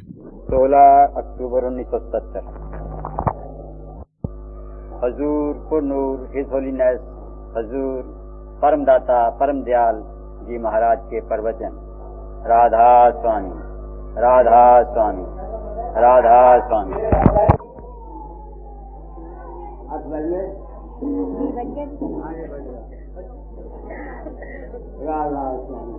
16 अक्टूबर 1970। हजूर पुरनूर his holiness हजूर परमदाता परम दयाल जी महाराज के प्रवचन। राधा स्वामी, राधा स्वामी, राधा स्वामी। राधा स्वामी।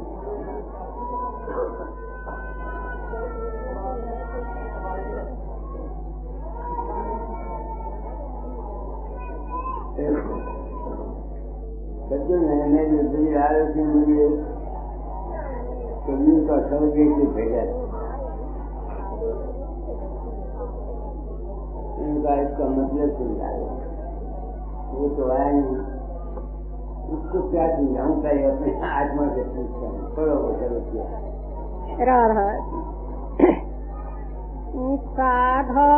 सज्जन मैंने जो दिल आए थे मुझे तुमने का सौदे से भेजा, इनका इसका मतलब समझाया। वो तो आया नहीं, उसको क्या समझाऊं? चाहिए अपने आत्मा से पूछता हूँ। चलो चलो क्या राधा साधो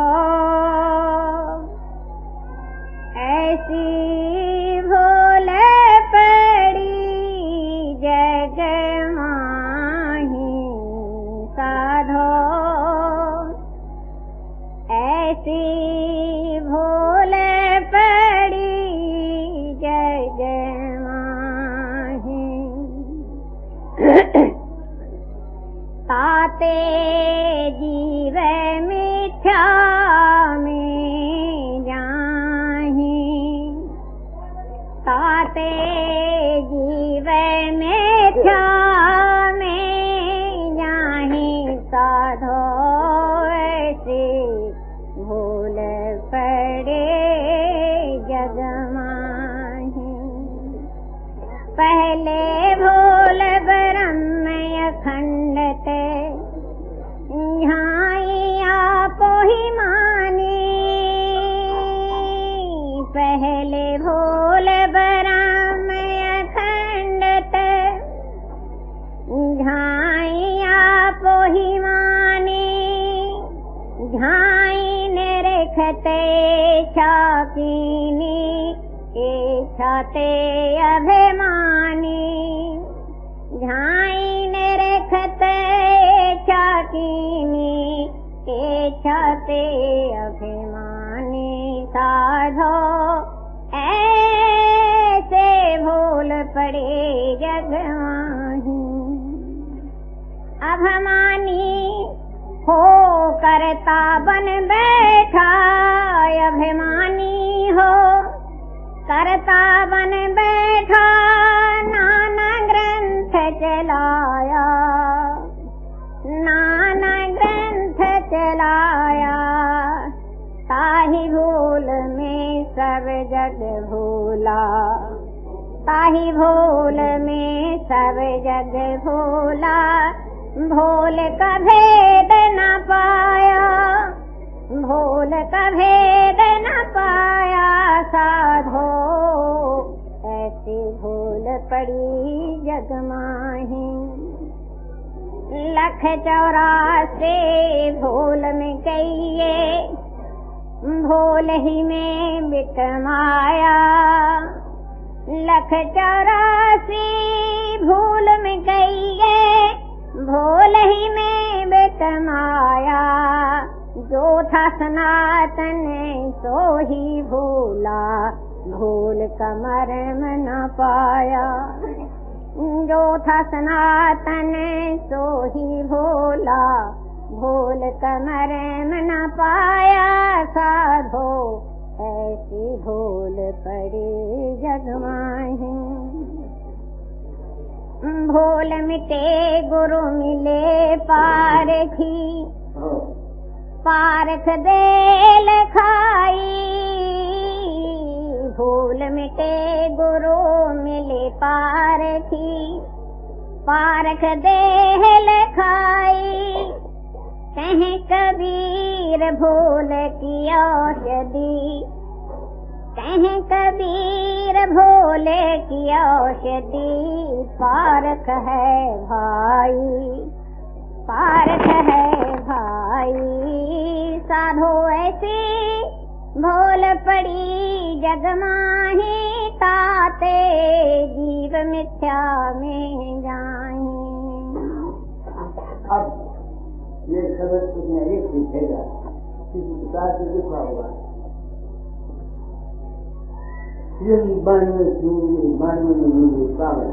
ऐसी भोले पड़ी जग माही, साधो ऐसी भोले पड़ी जग माही। ताते जीव मिथ्या में जाही, ताते जीव मिथ्या में जाही। साधो ऐसे भूल पड़े जग माही। पहले भूल ब्रह्म अखंडत झाइया पोही मानी। पहले भूल ब्रह्म अखंडत झाइया पोही मानी। झाइन रखते छाकीनी छाते अभिमानी। झाइन रखते छाकीनी छाते अभिमानी। साधो ऐसे भूल पड़े जग माही। अभिमानी हो करता बन बैठा, अभिमानी हो करता बन बैठा। नाना ग्रंथ चलाया, नाना ग्रंथ चलाया। ताही भूल में सब जग भूला, ताही भूल में सब जग भूला। भूल का भेद न पाया, भूल का भेद न पाया। साधो ऐसी भूल पड़ी जग माही। 184 भूल में गई, भूल ही में बिक माया। 184 भूल में गई, भूल ही में बिक माया। जो था सनातन सो ही भूला, भूल का मर्म न पाया। जो था सनातन सो ही भूला, भूल का मर्म न पाया। साधो ऐसी भूल पड़ी जग माही। भूल मिटे गुरु मिले पारखी, पारख दे लखाई। भूल मिटे गुरु मिले पारखी, पारख दे लखाई। कहीं कबीर भूल की औषधि, कहीं कबीर भोले की औषधि। पारख है भाई, पारख है भाई। साधो ऐसी भूल पड़ी जग माही। ताते जीव मिथ्या में जाई। ये शब्द कुछ न एक सीखेगा, किसी प्रकार से लिखा होगा। बानवे में मुझे पावन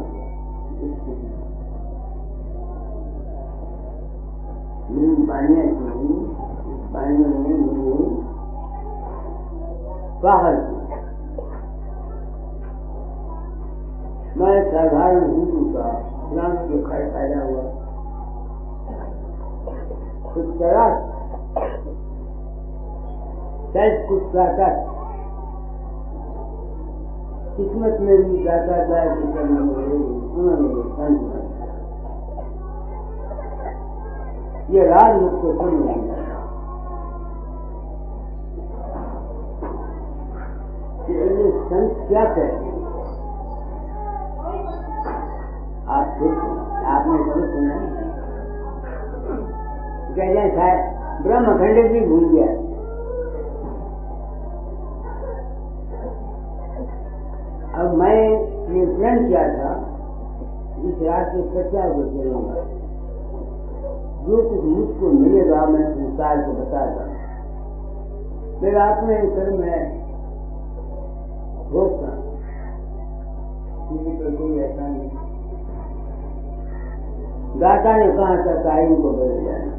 बानवे में मुझे पागल। मैं साधारण हिंदू का राम के घर पैदा हुआ, कुछ करा शायद कुछ चाहता, किस्मत में भी जाता जाए उन्होंने संत ये राज मुझको समझ नहीं आता कि ये संत क्या कहते हैं। आप आपने जरूर सुना कह जाए शायद ब्रह्मखंड भी भूल गया। अब मैं ये प्रण किया था इस रास्ते सच्चा को चलूंगा, जो कुछ मुझको मिलेगा मैं संसार को बताता। मेरा अपने कर्म है भोगता, किसी पर कोई ऐसा नहीं। दाता ने कहा था कायम को बदल जाना,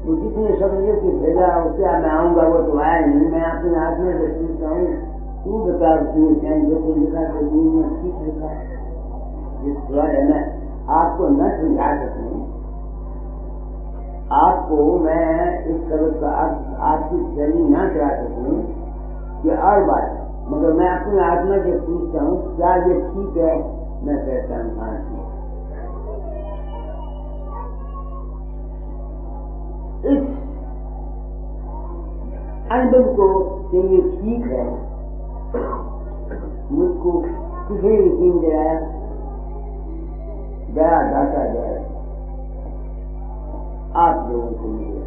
तो जिसने समझे कि भेजा क्या मैं आऊंगा वो तो आया नहीं। मैं अपने आत्मा से पूछता हूँ, तू बता जो कोई लिखा तो दुनिया में ठीक लिखा है। मैं आपको न समझा सकूं, आपको मैं इस शब्द का अर्थ आपकी जल्दी न करा सकूं, ये और बात है। मगर मैं अपनी आत्मा से पूछता हूँ क्या ये ठीक है। मैं कहता हूँ हाँ ठीक। इस अनुभव को ये ठीक है मुझको किसी यकीन दिलाया, दया दाता जाए आप लोगों को मिले,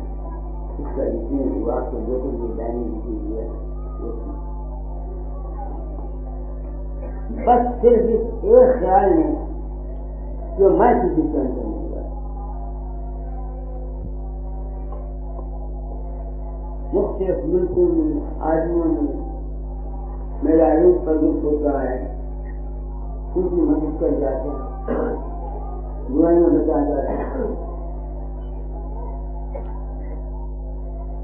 इसका यकीन हुआ तो जो कुछ भी दानी की है बस सिर्फ इस एक ख्याल ने जो मैं किसी को अंतर नहीं हुआ। मुख्तलिफ मुल्कों में आदमियों में मेरा रूप प्रगट होता है, उनकी मदद कर जाते हैं, बुराइयों बचा जाते हैं।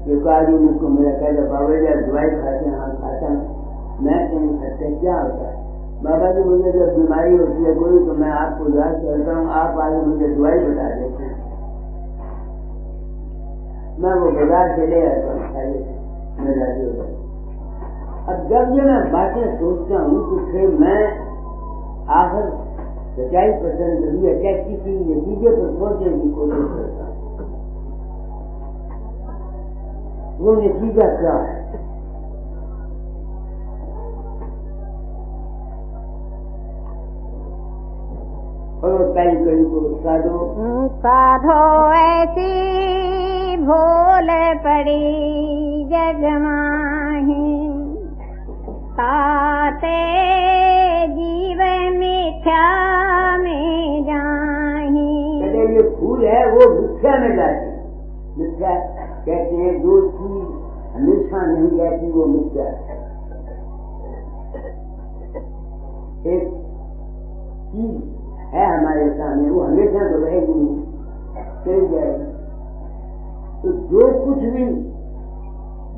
जो आदमी मुझको मेरा कहता बाबा जी दवाई खाते हैं, हाँ खाता हूँ। मैं कहीं खाते क्या होता है बाबा जी, मुझे जब बीमारी होती है कोई तो मैं आपको याद करता हूँ, आप आगे मुझे दवाई बता देते हैं, मैं वो बाजार से ले आता हूँ खाली मेरा जो है। अब जब ये मैं बातें सोचता हूँ तो फिर मैं आखिर सच्चाई पसंद करी है क्या किसी नतीजे पर पहुंचने की कोशिश करता हूँ। वो नतीजा क्या है? और पहली कड़ी को साधो ऐसी भूल पड़ी जग माही, ताते जीवन मिथ्या में जाही। ये फूल है वो मिथ्या में जाती, मिथ्या कहते हैं जो चीज हमेशा नहीं रहती वो मिथ्या। एक चीज है हमारे सामने वो हमेशा तो रहेगी नहीं, चल जाएगी। तो जो कुछ भी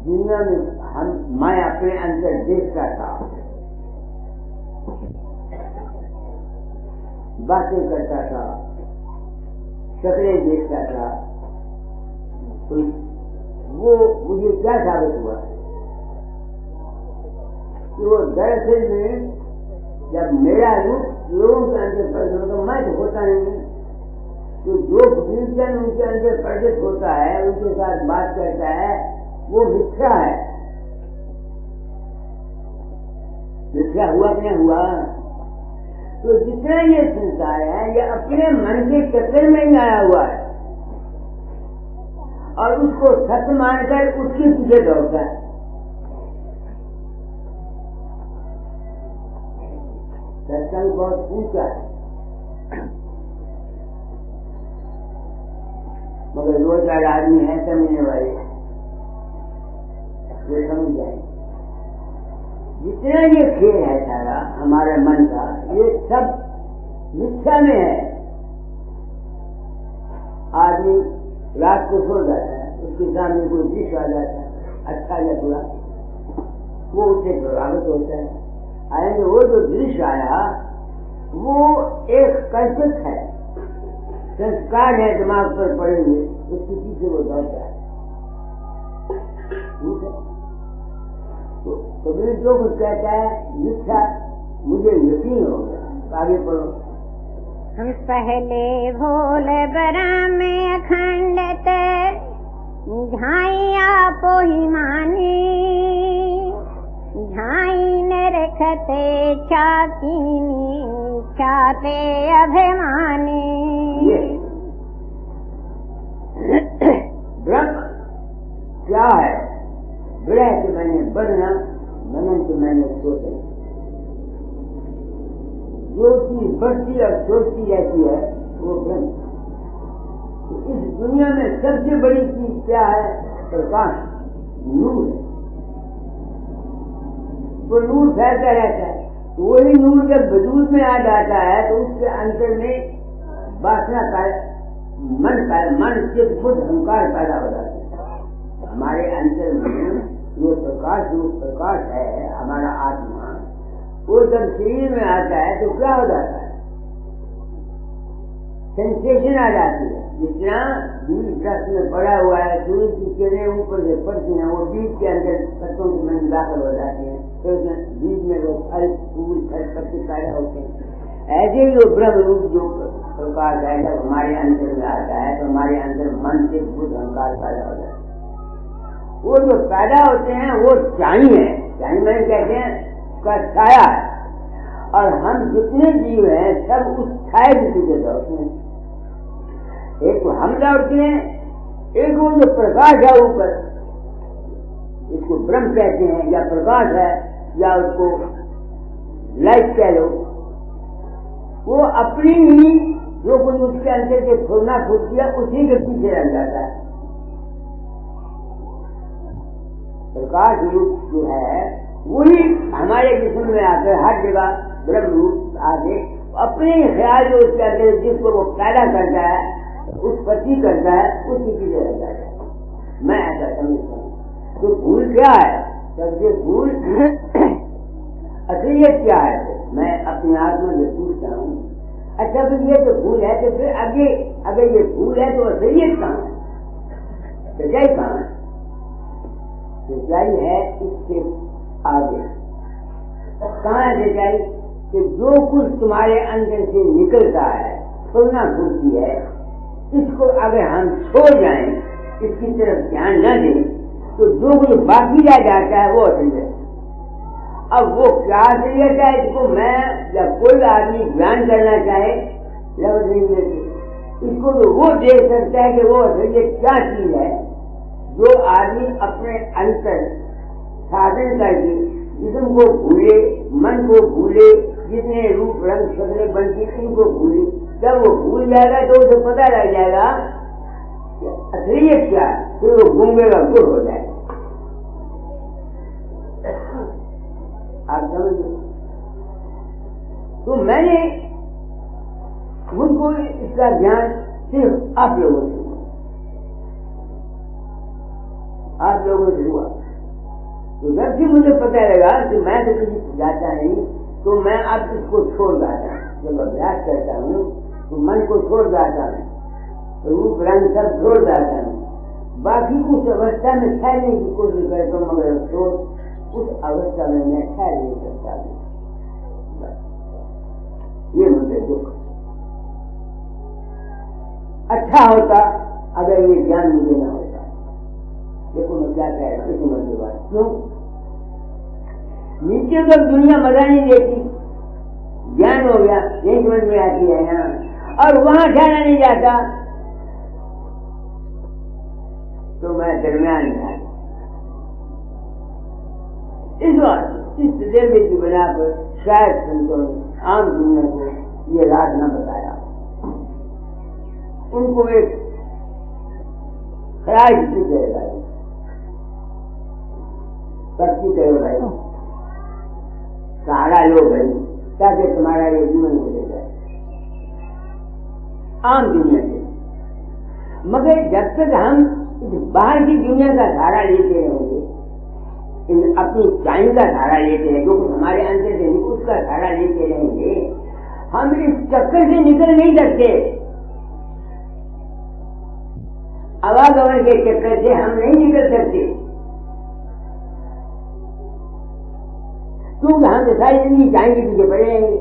दुनिया में मैं अपने अंदर देखता था, बातें करता था, शक्लें देखता था, तो वो मुझे क्या साबित हुआ कि वो दरअसल में जब मेरा रूप लोगों के अंदर प्रकट होता, मैं तो होता नहीं, तो जो विज्ञान उनके अंदर प्रकट होता है, उनके साथ बात करता है, वो मिथ्या है। मिथ्या हुआ कि नहीं हुआ? तो जितना ये संसार है ये अपने मन के चक्कर में ही आया हुआ है और उसको सत्य मानकर उसके पीछे दौड़ता है। सत्संग बहुत ऊंचा है, मगर दो चार आदमी हैं समझने वाले, जो समझ जाए। जितना ये खेल है सारा हमारा मन का, ये सब मिथ्या में है। आदमी रात को सो जाता है, उसके सामने कोई दृश्य आ जाता है, अच्छा या बुरा, वो उससे प्रभावित होता है। आएंगे वो जो दृश्य आया वो एक कल्पित है, संस्कार है दिमाग पर पड़े हुए, उसके पीछे वो दौड़ता है। ठीक है, तो कबीर जो कुछ कहता है मिथ्या, मुझे यकीन हो गया। आगे पढ़ो। हम पहले भोल बराम अखंडत झाई आपो ही मानी, झाई न रखते छाकीनी छाते अभिमानी। ब्रह्म क्या है? विरह के मैंने बढ़ना, मनन के मैंने सोचना। जो चीज बढ़ती और सोचती रहती है वो ब्रह्म। तो इस दुनिया में सबसे बड़ी चीज क्या है? प्रकाश, नूर है। वो नूर फैलता रहता है, तो वही नूर जब वजूद में आ जाता है तो उसके अंतर में वासना का मन चित्त बुद्ध अहंकार पैदा हो जाता है। हमारे अंतर में जो प्रकाश रूप प्रकाश है हमारा आत्मा, वो जब शरीर में आता है तो क्या हो जाता है? सेंसेशन आ जाती है। जितना बीज वृक्ष में पड़ा हुआ है, सूर्य की किरणें ऊपर से पड़ती हैं, वो बीज के अंदर पत्तों के में दाखिल हो जाती हैं, तो बीज में वो फल फूल फल पत्ते पैदा होते हैं। ऐसे ही वो ब्रह्म रूप जो प्रकाश है जब हमारे अंदर में आता है तो हमारे अंदर मन से बुद्ध अहंकार पैदा हो जाता है। वो जो पैदा होते हैं वो चाई है, चाई मैंने कहते हैं का छाया है, और हम जितने जीव हैं सब उस छाया के पीछे दौड़ते हैं। एक तो हम दौड़ते हैं, एक वो जो प्रकाश है ऊपर, इसको ब्रह्म कहते हैं या प्रकाश है या उसको लाइट कह लो, वो अपनी ही जो कुछ उसके अंदर के फुरना फूटती है उसी के पीछे रह जाता है। प्रकाश रूप जो है वही हमारे जिस्म में आकर हर जगह ब्रह्म रूप आगे अपने ख्याल जो उसके अंदर जिसको वो पैदा करता है, उत्पत्ति करता है, उसी की रह जाता है। मैं ऐसा समझता हूँ। तो भूल क्या है? सबसे भूल असलियत क्या है? मैं अपने आत्मा में पूछता हूँ, अच्छा फिर ये तो भूल है, तो फिर आगे अगर ये भूल है तो असलियत कहाँ है? सच्चाई कहाँ है? सच्चाई है इससे आगे। कहाँ है सच्चाई? कि जो कुछ तुम्हारे अंदर से निकलता है, फूलना फूलती है, इसको अगर हम छोड़ जाएं, इसकी तरफ ध्यान न दें, तो जो कुछ बाकी रह जाता है वो असलियत। अब वो क्या असलियत है इसको मैं या कोई आदमी ज्ञान करना चाहे लफ्ज़ नहीं मिलते, इसको तो वो देख सकता है कि वो असलियत क्या चीज है। जो आदमी अपने अंतर साधन करके जिस्म को भूले, मन को भूले, जितने रूप रंग शक्लें बनती इनको भूले, जब वो भूल जाएगा तो उसे पता लग जाएगा कि असलियत क्या है, फिर वो गूंगे का गुर हो जाएगा। आप समझिए। तो मैंने मुझको इसका ज्ञान सिर्फ आप लोगों से हुआ। तो जब से मुझे पता लगा कि मैं तो कहीं जाता नहीं, तो मैं अब इसको छोड़ जाता हूँ। जब अभ्यास करता हूँ तो मन को छोड़ जाता हूँ, रूप रंग सब छोड़ जाता हूँ, बाकी उस अवस्था में ठहरने की कोशिश करता हूँ, मगर तो उस अवस्था में मैं ठहर नहीं सकता हूँ। ये मुझे दुख। अच्छा होता अगर ये ज्ञान मुझे न होता। देखो मैं क्या कह रहा हूँ, समझ के बाद क्यों नीचे तो दुनिया मजा नहीं देती, ज्ञान हो गया यही समझ में आती है यहाँ, और वहां ठहरा नहीं जाता, तो मैं दरमियान में आ गया। इस बात इस तजर्बे की बना पर शायद संतों ने आम दुनिया को ये राज न बताया। उनको एक ख्याल कितनी करेगा, सबकी करो भाई, सहारा लो भाई, ताकि तुम्हारा ये जीवन हो जाए आम दुनिया से। मगर जब तक हम बाहर की दुनिया का सहारा लेते रहेंगे, अपनी टाइम का सहारा लेते हैं, जो कुछ हमारे अंदर से उसका सहारा लेते रहेंगे, हम इस चक्कर से निकल नहीं सकते। आवागमन के चक्कर से हम नहीं निकल सकते, क्योंकि हम तो सारी जिंदगी चाहेंगे पीछे पड़े रहेंगे,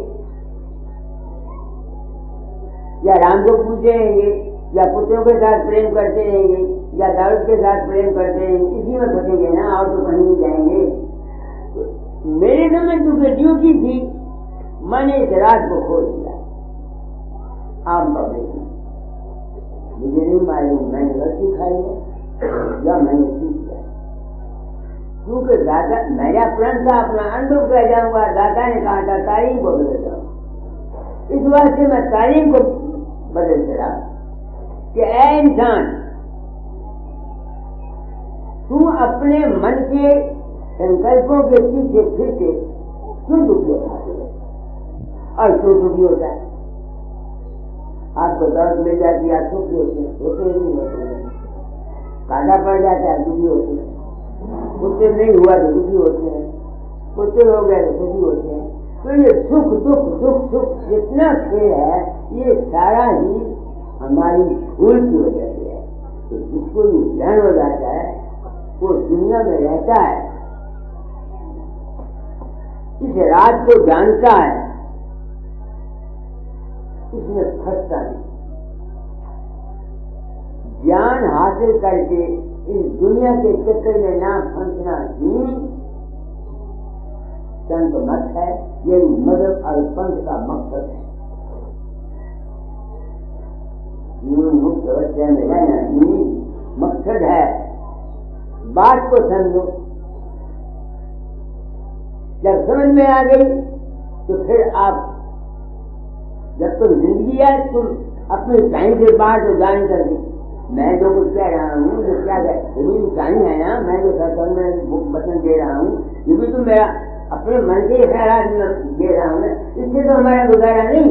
या राम को पूछते रहेंगे, या पुत्रों के साथ प्रेम करते रहेंगे, या दाऊद के साथ प्रेम करते रहेंगे, इसी में फंसेंगे ना, और तो कहीं नहीं जाएंगे। तो मेरे समय चूंकि ड्यूटी थी, मैंने इस रात को खोल दिया आम पब्लिक में। मुझे नहीं मालूम मैंने गलती खाई है या मैंने सीख लिया, क्योंकि दादा मेरा प्रण था, अपना अनुभव कह जाऊंगा, दादा ने कहा था तारीख को बदल जाऊंगा, इस वास्ते मैं तारीख को बदल चला कि ऐ इंसान, तू अपने मन के संकल्पों के पीछे फिर के क्यों दुखी होता है और क्यों दुखी होता है? आपको दर्द मिल जाती है, आप दुखी होते हैं, होते नहीं होते हैं, काटा पड़ जाता है दुखी होते हैं, कुत्ते नहीं हुआ तो दुखी होते हैं, कुत्ते हो गए तो दुखी होते हैं। तो ये सुख दुख दुख सुख जितना खेल है, ये सारा ही हमारी भूल की वजह से है। तो जिसको ये ज्ञान हो जाता है वो दुनिया में रहता है, इस रात को जानता है, उसमें फंसता नहीं। ज्ञान हासिल करके इस दुनिया के चक्कर में ना फंसना ही संत मत है, यही मदद और पंथ का मकसद है। जीवन मुक्त अवस्था में रहना ही मकसद है। बात को समझो, जब समझ में आ गई तो फिर आप जब तुम जिंदगी है तुम अपनी टाइम से बाहर तो जान करके मैं जो कुछ कह रहा हूँ जो क्या है वो भी टाइम है ना, मैं जो सत्संग में वचन दे रहा हूँ ये भी तो मेरा अपने मन के ख्याल दे रहा हूँ, इससे तो हमारा गुजारा नहीं।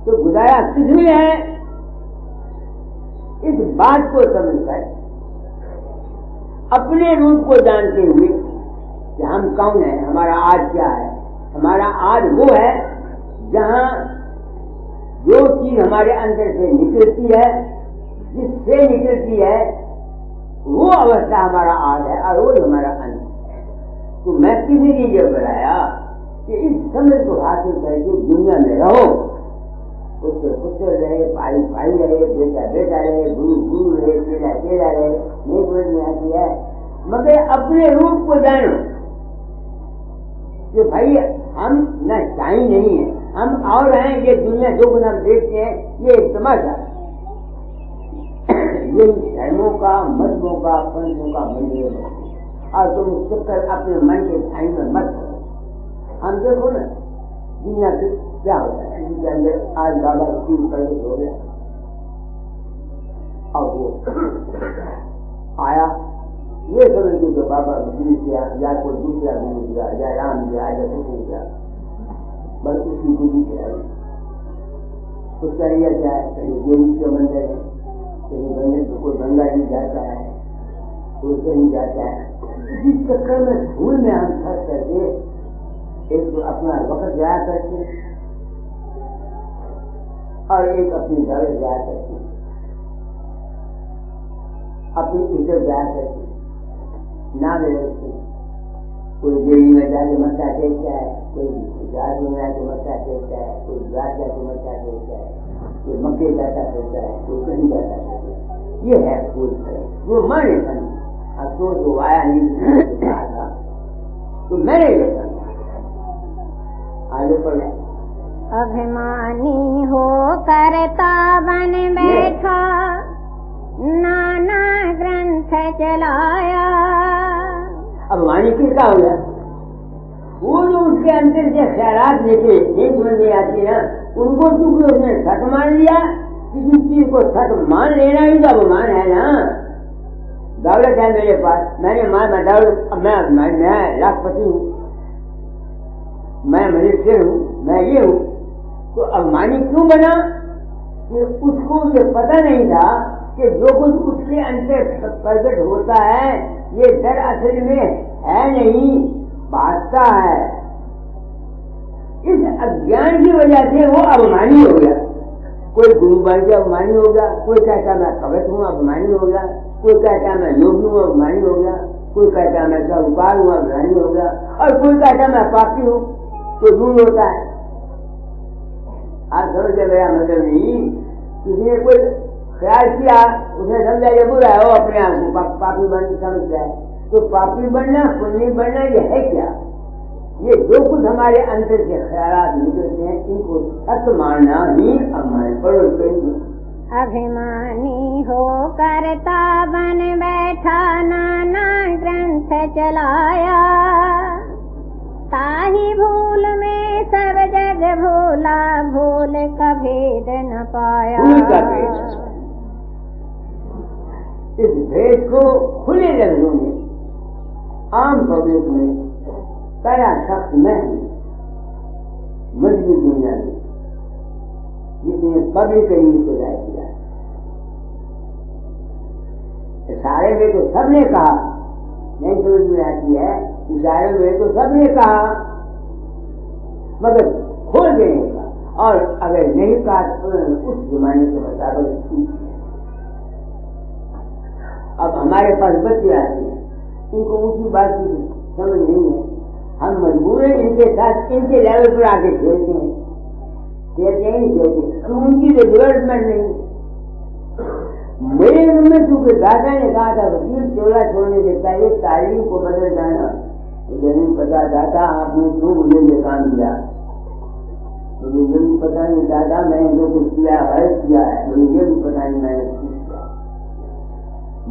तो गुजारा किसमें है? इस बात को समझकर अपने रूप को जानते हुए कि हम कौन है, हमारा आज क्या है। हमारा आज वो है जहाँ जो चीज हमारे अंदर से निकलती है, जिससे निकलती है वो अवस्था हमारा आज है और वो हमारा अंत है। तो मैं किसी ने ये बताया कि इस समझ को हासिल करके दुनिया में रहो, पुत्र पुत्र रहे, भाई भाई रहे, बेटा बेटा रहे, गुरु गुरु रहे, चेला चेला रहे, नहीं समझ में आती है। मगर अपने रूप को जानो कि भाई हम न चाही नहीं है, हम और हैं। ये दुनिया जो कुछ हम देखते हैं ये एक तमाशा, ये धर्मों का मजहबों का पंथों का मंदिर है और तुम चक्कर अपने मन के ठाई में मत करो। हम देखो ना दुनिया के क्या होता है, इनके अंदर आज बाबा स्टील प्रवेश हो गया और वो आया, ये समझ जो बाबा गुरु किया या कोई दूसरा गुरु किया या राम किया या कुछ नहीं किया, बस उसकी गुरु किया। उसका यह क्या है, कहीं देवी के मंदिर है, कहीं मंदिर तो कोई गंगा जी जाता है, कोई कहीं जाता है। इसी चक्कर में भूल में हम फंस करके एक तो अपना वक्त जाया करते और एक अपनी दौलत जाया करते, अपनी इज्जत जाया करते, ना व्यवस्थित। कोई देवी में जाके मत्था टेकता है, कोई जात में जाके मत्था टेकता है, कोई जात जाके मत्था टेकता है, कोई मक्के जाता करता है, कोई कहीं जाता करता है। ये है फूल वो माने बनी और तो आया नहीं था तो मैंने ये आगे पढ़ा। अभिमानी हो करता बन बैठा, नाना ग्रंथ चलाया। अभिमानी किसका हो गया? वो जो उसके अंदर से ख्यालात लेके नहीं समझ में आती ना, उनको चूंकि उसने सट मान लिया किसी चीज को सच मान लेना ही तो अभिमान है ना। दौलत है मेरे पास, मैंने मैं दौलत, मैं लाखपति हूँ, मैं मिनिस्टर हूँ, मैं ये हूँ, तो अभिमानी क्यों बना? कि उसको ये पता नहीं था कि जो कुछ उसके अंतर प्रकट होता है ये दरअसल में है नहीं, भासता है। इस अज्ञान की वजह से वो अभिमानी हो गया। कोई गुरु बन के अभिमानी हो गया, कोई कहता मैं भगत हूँ अभिमानी हो गया, कोई कहता मैं योगी हूँ अभिमानी हो गया, कोई कहता मैं साहूकार हूँ अभिमानी हो गया, और कोई कहता मैं पापी हूँ। तो दूर होता है। आप समझते मेरा मतलब नहीं। किसी ने कोई ख्याल किया, उसने समझा ये बुरा है, वो अपने आप को पापी बन समझ जाए। तो पापी बनना पुण्य बनना ये है क्या? ये जो कुछ हमारे अंदर के ख्यालात निकलते हैं इनको सत्य मानना ही हमारे पड़ो। अभिमानी हो करता बन बैठा नाना ग्रंथ चलाया, ताही भूल में सब जग भूला, भूल का भेद न पाया। इस भेद को खुले लफ्जों में आम पब्लिक में पहला शख्स मैं हूँ मजबूत दुनिया में, जिसने पब्लिक न्यूज को जाय किया। इशारे में तो सबने कहा, नहीं समझ में आती है, इशारे में तो सबने कहा, मगर खोल देने का, और अगर नहीं कहा तो उस जमाने के मुताबिक। अब हमारे पास बच्चे आते हैं, उनको ऊंची बात की समझ नहीं है, हम मजबूर हैं इनके साथ इनके लेवल पर आके खेलते हैं, खेलते ही खेलते, तो उनकी तो डेवलपमेंट नहीं। मेरे रूम में चूंकि दादा ने कहा था वकील चोला छोड़ने से पहले तालीम को बदल जाना, मुझे नहीं पता दादा आपने क्यों मुझे ये काम दिया, मुझे ये भी पता नहीं दादा मैंने जो कुछ किया है किया है, मुझे ये भी पता नहीं मैंने कुछ किया।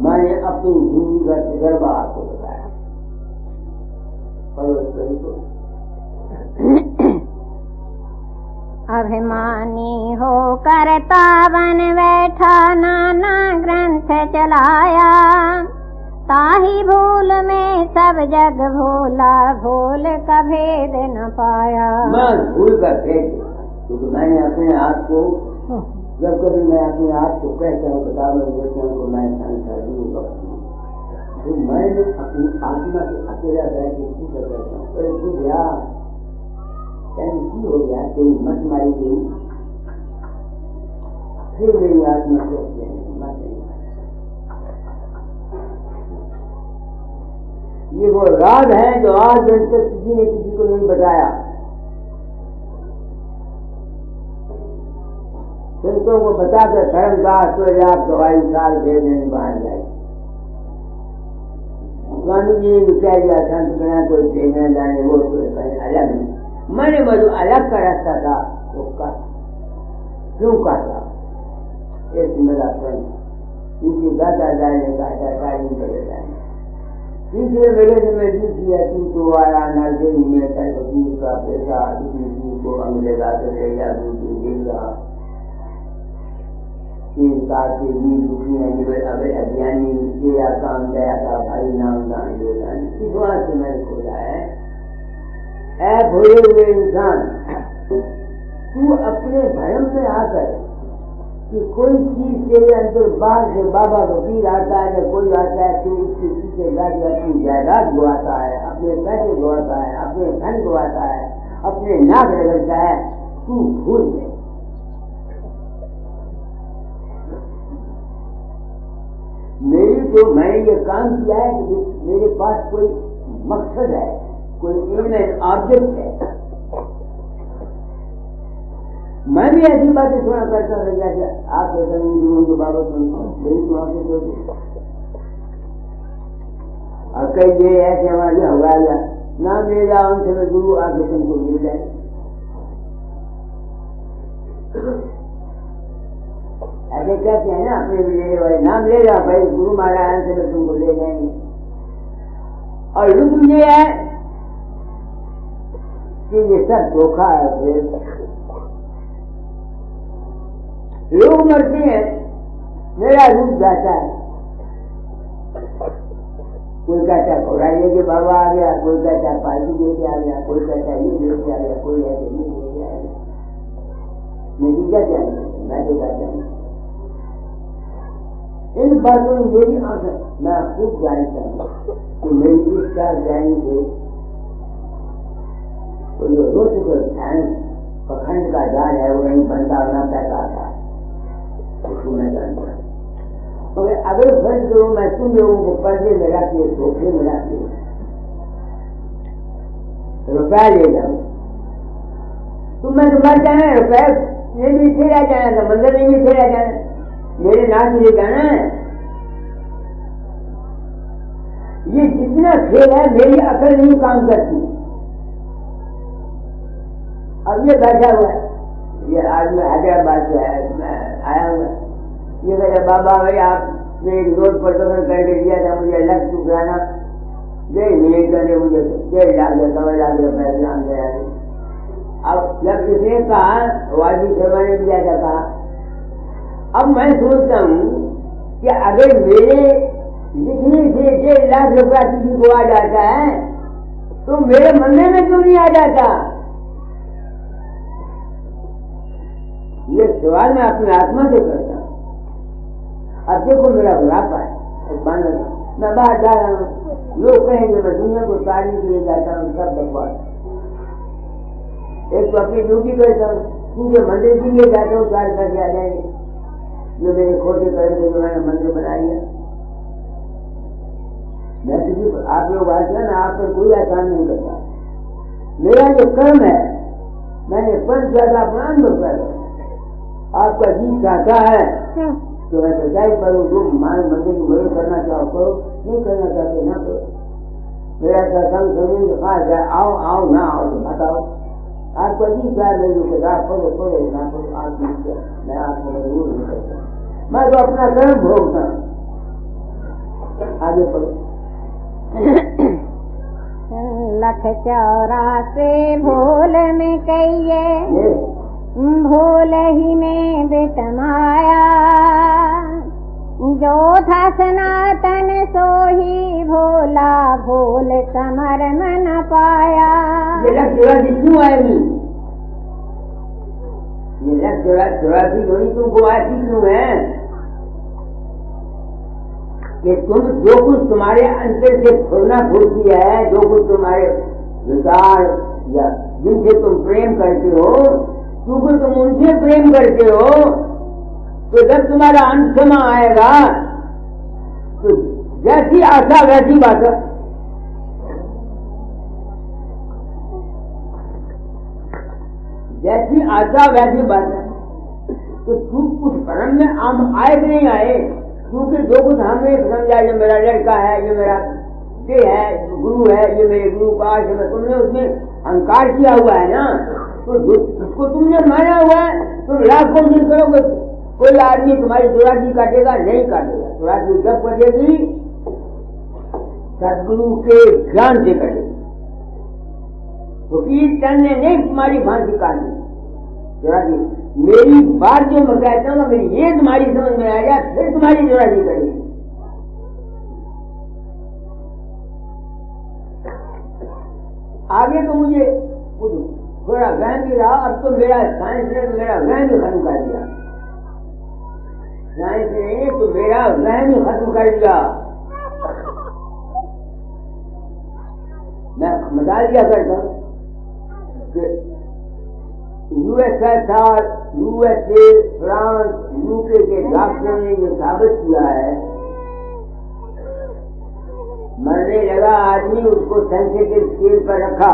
मैंने अपनी जिंदगी का तजर्बा आपको बताया। अभिमानी हो करता बन बैठा नाना ग्रंथ चलाया, ताही भूल में सब जग भूला, भूल का भेद न पाया। मैं भूल का भेद, क्योंकि मैंने अपने आप को, जब कभी मैं अपने आप को कहता हूँ किताबों में देखता हूँ तो मैं संसार दूर करता हूँ, तो मैंने अपनी आत्मा से अकेला रह के पूछा करता हूँ, अरे तू गया की हो गया, तेरी मत मारी गई, फिर मेरी आत्मा को मत नहीं। ये वो राज है जो आज दिन तक किसी ने किसी को नहीं बताया। संतों को बताकर धर्मदास तो आप दवाई साल भेज नहीं बाहर जाए। स्वामी जी ने कह दिया संत बना कोई भेजना जाने वो तो अलग नहीं, मैंने वो जो अलग का रास्ता था वो क्यों काटा? एक मेरा फ्रेंड उनकी दादा ने कहा था गाड़ी बदल जाए, तीसरे मेरे से मैं जीत किया तू तो आया नर्सरी में वकील का पैसा किसी को अंग्रेजा से ले जा देगा, तीन साल से भी दुखी है अगर अभियानी किया काम गया था भाई नाम दान देगा। इस बात से मैंने खोजा है ऐ भोले हुए इंसान, तू अपने भरम में आकर कि कोई चीज तेरे अंदर बाहर से बाबा वकील आता है या कोई आता है, तू उसके पीछे जाकर अपनी जायदाद गुआता है, अपने पैसे गुआता है, अपने धन गुआता है, अपने नाक रगड़ता है, तू भूल गए। मेरी जो मैंने ये काम किया है कि मेरे पास कोई मकसद है, कोई एम एंड ऑब्जेक्ट है। मैं भी ऐसी बातें थोड़ा करता था जैसे आप जमीन के बाबत मेरी तो आपसे और कई ये ऐसे हमारे हुआ नाम ले जाओ उनसे मैं गुरु आके तुमको मिल जाए। ऐसे कहते हैं ना अपने लेने वाले, नाम ले जाओ भाई गुरु महाराज से मैं तुमको ले जाएंगे। और लुत्फ ये है कि ये सब धोखा है। लोग मरते हैं, मेरा रूप जाता है। कोई कहता है घोड़ाइए के बाबा आ गया, कोई कहता है पार्टी लेके आ गया, कोई कहता है ये लेके आ गया, कोई है ये लेके आ गया। नतीजा क्या है? मैं तो कहता हूँ इन बातों में मेरी आंखें मैं खूब जानता हूँ कि मेरी इच्छा जाने से तो जो रोज को ध्यान पखंड का जाल है वो नहीं बनता ना पैसा आता है, उसको मैं जानता हूँ। मगर अगर फर्ज करो मैं तुम लोगों को पर्दे में रख के धोखे में रख के रुपया ले जाऊँ तो मैं तो मर जाना है, रुपया ये भी ठेरा जाना था, मंदिर में भी ठेरा जाना, मेरे नाम ले जाना है। ये जितना खेल है मेरी अकल नहीं काम करती। अब ये बैठा हुआ है, ये आज मैं हैदराबाद से आया हुआ, ये मेरे बाबा भाई आपने एक रोड प्रदर्शन करके दिया था मुझे लक्ष्य चुकाना, 1.5 मिनट करके मुझे 1.5 लाख या 1.25 लाख रुपए नाम दे रहे। अब जब किसने कहा वाजी शर्मा ने दिया था कहा, अब मैं सोचता हूँ कि अगर मेरे लिखने से 1.5 लाख रुपया किसी को आ जाता है तो मेरे मंदिर में क्यों नहीं आ जाता? ये सवाल मैं अपनी आत्मा से करता हूँ। अब देखो मेरा बुढ़ापा है, मैं बाहर जा रहा हूँ, लोग कहेंगे मैं दुनिया को तारने के लिए जाता हूँ, सब बकवास। एक तो अपनी ड्यूटी करता हूँ, पूरे मंदिर के लिए जाता हूँ, 4 पैसे आ जाएंगे जो मेरे खोटे करेंगे जो मैंने मंदिर बना लिया। मैं किसी आप लोग आते हैं ना, आप पर कोई आसान नहीं करता। मेरा जो कर्म है मैंने पंच ज्यादा प्राण कर, आपका जी चाहता है तो मैं सच्चाई करूँ, जो मान मंदिर की मदद करना चाहो करो, नहीं करना चाहते ना करो। मेरा सत्संग सुनने के पास है, आओ आओ ना आओ तो बताओ, आपको जी चाह रही हो किताब पढ़ो पढ़ो ना पढ़ो, आप मैं आपको जरूर नहीं करता, मैं तो अपना कर्म भोगता हूँ। आगे पढ़ो। लख 84 भूल में कहिए, भूल ही में बिटमाया, जो था सनातन सो ही भोला, भूल समर में न पाया। ये लख 84 क्यों आएगी? ये लख 84 जोड़ी तुमको आती क्यों है? कि तुम जो कुछ तुम्हारे अंतर से फुरना फूरती है, जो कुछ तुम्हारे विचार या जिनसे तुम प्रेम करते हो, क्योंकि तुम उनसे प्रेम करते हो, तो जब तुम्हारा अंत समय आएगा तो जैसी आशा वैसी बात, जैसी आशा वैसी बात। तो तू कुछ भ्रम में हम आए कि नहीं आए? क्योंकि जो कुछ हमने समझा, ये मेरा लड़का है, ये मेरा ये है, गुरु है, ये मेरे गुरु का आश्रम है, तुमने उसमें अहंकार किया हुआ है ना, तो जिसको तुमने माना हुआ है तुम लाख कोशिश करोगे, कोई आदमी तुम्हारी चौरासी काटेगा नहीं काटेगा। चौरासी जब कटेगी सदगुरु के ज्ञान से कटेगी, तो कीर्तन ने नहीं तुम्हारी फांसी काटनी। चौरासी मेरी बात जो मैं कहता हूँ अगर ये तुम्हारी समझ में आ जाए फिर तुम्हारी चौरासी करेगी। आगे तो मुझे थोड़ा वहम भी रहा, अब तो मेरा साइंस ने मेरा वहम भी खत्म कर दिया। साइंस ने तो मेरा वहम ही खत्म कर दिया। मैं बता दिया करता हूँ कि यूएसएसआर, यूएसए, फ्रांस, यूके के डॉक्टरों ने ये साबित किया है, मरने लगा आदमी, उसको सेंसिटिव स्केल पर रखा,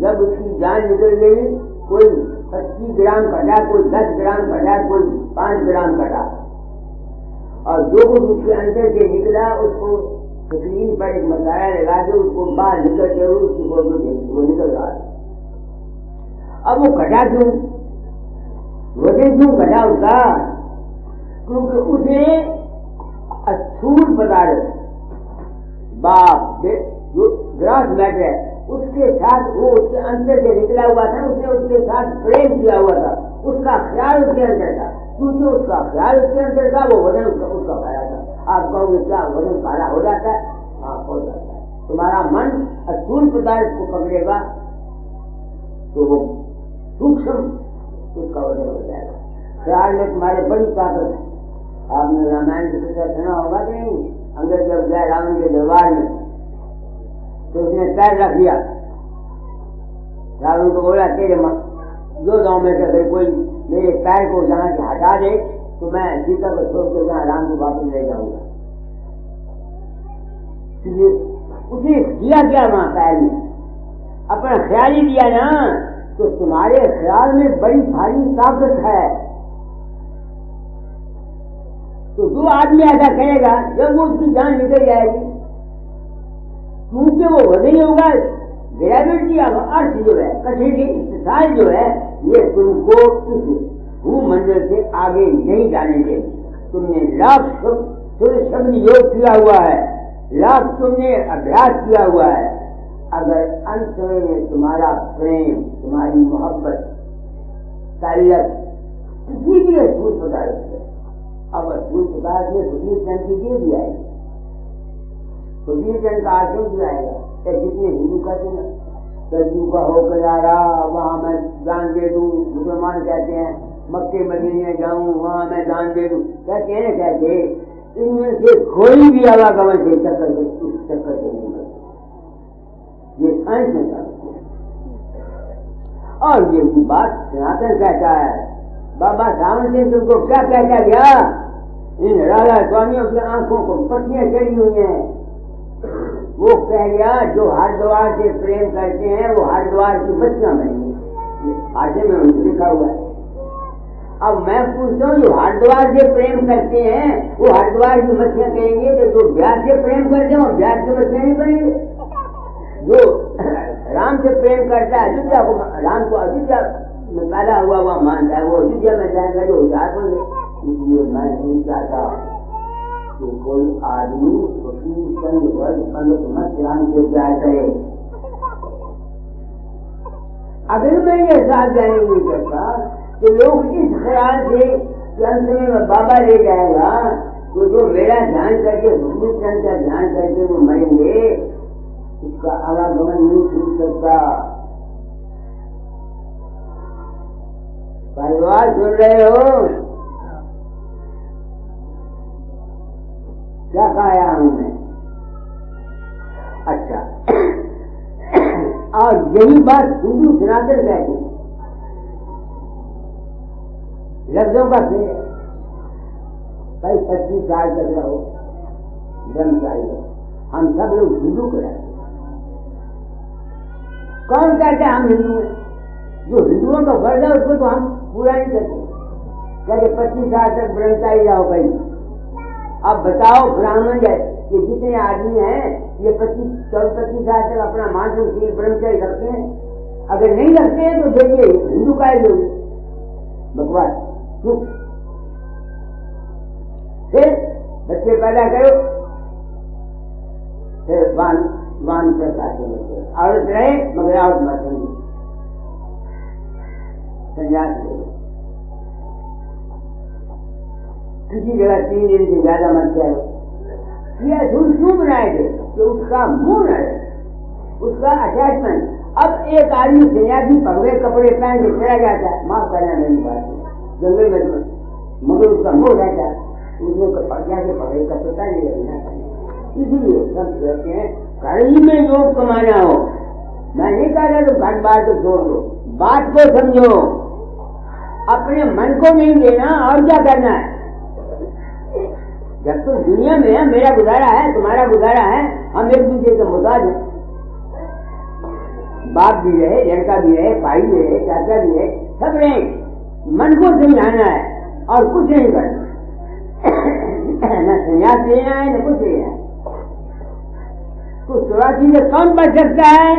जब उसकी जान निकल गई, कोई 25 ग्राम घटा, कोई 10 ग्राम घटा, कोई 5 ग्राम घटा, और जो कुछ उसके अंदर से निकला उसको स्क्रीन पर एक मसाला लगा के उसको बाहर निकल के उसकी फोटो देखी, वो निकल रहा है। अब वो घटा क्यों? वजन क्यों घटा उसका? क्योंकि उसे स्थूल पदार्थ बाप जो ग्रास मैटर उसके साथ वो उसके अंदर से निकला हुआ था, उसने उसके साथ प्रेम किया हुआ था, उसका ख्याल उसके अंदर था, क्योंकि उसका ख्याल उसके अंदर था, वो वजन उसका भारा था। आप कहोगे क्या वजन भारा हो जाता है? हाँ, हो जाता है। तुम्हारा मन स्थूल पदार्थ को पकड़ेगा तो वो सूक्ष्म उसका वजन हो जाएगा। ख्याल में तुम्हारे बड़ी ताकत है। आपने रामायण की कथा सुना होगा कि नहीं? अंग्रेज जब गया रावण के दरबार में तो उसने पैर रख दिया। रावण को बोला तेरे जो गांव में से अगर कोई मेरे पैर को जहां से हटा दे तो मैं सीता को छोड़कर जहां राम को वापस ले जाऊंगा। उसने दिया क्या वहां पैर में? अपना ख्याल ही दिया ना। तो तुम्हारे ख्याल में बड़ी भारी ताकत है। तो जो आदमी ऐसा करेगा जब वो उसकी जान निकल जाएगी, क्योंकि वो वजन होगा। ग्रेविटी अब अर्थ जो है, कठिन की इस्तेसाल जो है, ये तुमको इस भूमंडल से आगे नहीं जाने देगी। तुमने लाख शब्द योग किया हुआ है, लाख तुमने अभ्यास किया हुआ है। अगर अंत में तुम्हारा प्रेम, तुम्हारी मोहब्बत, ताल्लुक किसी भी अद्भुत पदार्थ है, अब अद्भुत पदार्थ में फकीर चंद की ये भी आएगी, फकीर चंद का आश्रम भी आएगा। क्या जितने हिंदू कहते हैं सज्जू का होकर आ रहा, वहां मैं दान दे दूं, मुसलमान कहते हैं मक्के मदीने जाऊं वहां मैं दान दे दूं, कहते हैं कहते इनमें से कोई भी आवागमन से चक्कर से नहीं मिलता। ये साइंस में कहते हैं। और ये बात सनातन कहता है। बाबा सावन सिंह तुमको क्या कहता गया? इन राधा स्वामियों की आंखों को पट्टियां चढ़ी हुई हैं। वो कह गया जो हरिद्वार से प्रेम करते हैं वो हरिद्वार की बच्चियां बनेंगी। आशे में उनको लिखा हुआ है। अब मैं पूछता हूँ जो हरिद्वार से प्रेम करते हैं वो हरिद्वार की बच्चियां कहेंगे, तो जो ब्यास से प्रेम करते हैं वो ब्यास के बच्चे नहीं बनेंगे। जो राम से प्रेम करता है, अयोध्या को, राम को अयोध्या में पैदा हुआ मानता है, वो अयोध्या में जाएगा जो उदार बन गए। इसलिए मैं नहीं चाहता कि कोई आदमी वकील चंद वर्ग पंडित मत राम के प्यार करे। अगर मैं ये साथ जाने नहीं करता तो लोग इस ख्याल से कि अंत में बाबा ले जाएगा, तो जो मेरा ध्यान करके वकील चंद का ध्यान करके वो मरेंगे, उसका आवागमन नहीं छूट सकता। परिवार सुन रहे हो? क्या कहा हमने? अच्छा, और यही बात हिंदू सनातन कहते हैं। लफ्जों का खेल है। भाई 25 साल तक रहो ब्रह्मचारी रहो, हम सब लोग हिंदू को रहते। कौन कहते हैं हम हिंदू हैं? जो हिंदुओं का वर्ग है उसको तो हम पूरा नहीं करते। कहते 25 साल तक ब्रह्मचारी रहो भाई। अब बताओ ब्राह्मण कि जितने आदमी हैं ये 25 साल तक अपना मानसून ब्रह्मचारी रखते हैं। अगर नहीं रखते हैं तो देखिए हिंदू का ही बकवास। फिर बच्चे पैदा करो, फिर वान प्रसाद औरत रहे मगर औरत मत नहीं, संन्यास ले। किसी जगह 3 दिन से ज्यादा मत करो। ये असूल क्यों बनाए थे? तो उसका मुंह न रहे, उसका अटैचमेंट। अब एक आदमी सन्यासी पगड़े कपड़े पहन के चला जाता है, माफ करना नहीं बात है, जंगल में मगर उसका मुंह रहता है, उसमें पटिया के पगड़े कपड़े पहन लेना। इसलिए सब कहते हैं कड़ी में योग कमाना हो। मैं नहीं कह रहा तो घट बात को छोड़ दो, बात को समझो, अपने मन को नहीं देना। और क्या करना है? जब तो दुनिया में है, मेरा गुजारा है, तुम्हारा गुजारा है, हम एक दूसरे के मुताज हैं। बाप भी रहे, लड़का भी रहे, भाई भी रहे, चाचा भी रहे, सब रहे। मन को समझाना है और कुछ नहीं करना। न संन्यास लेना है न कुछ लेना है। तो 84 से कौन बच सकता है?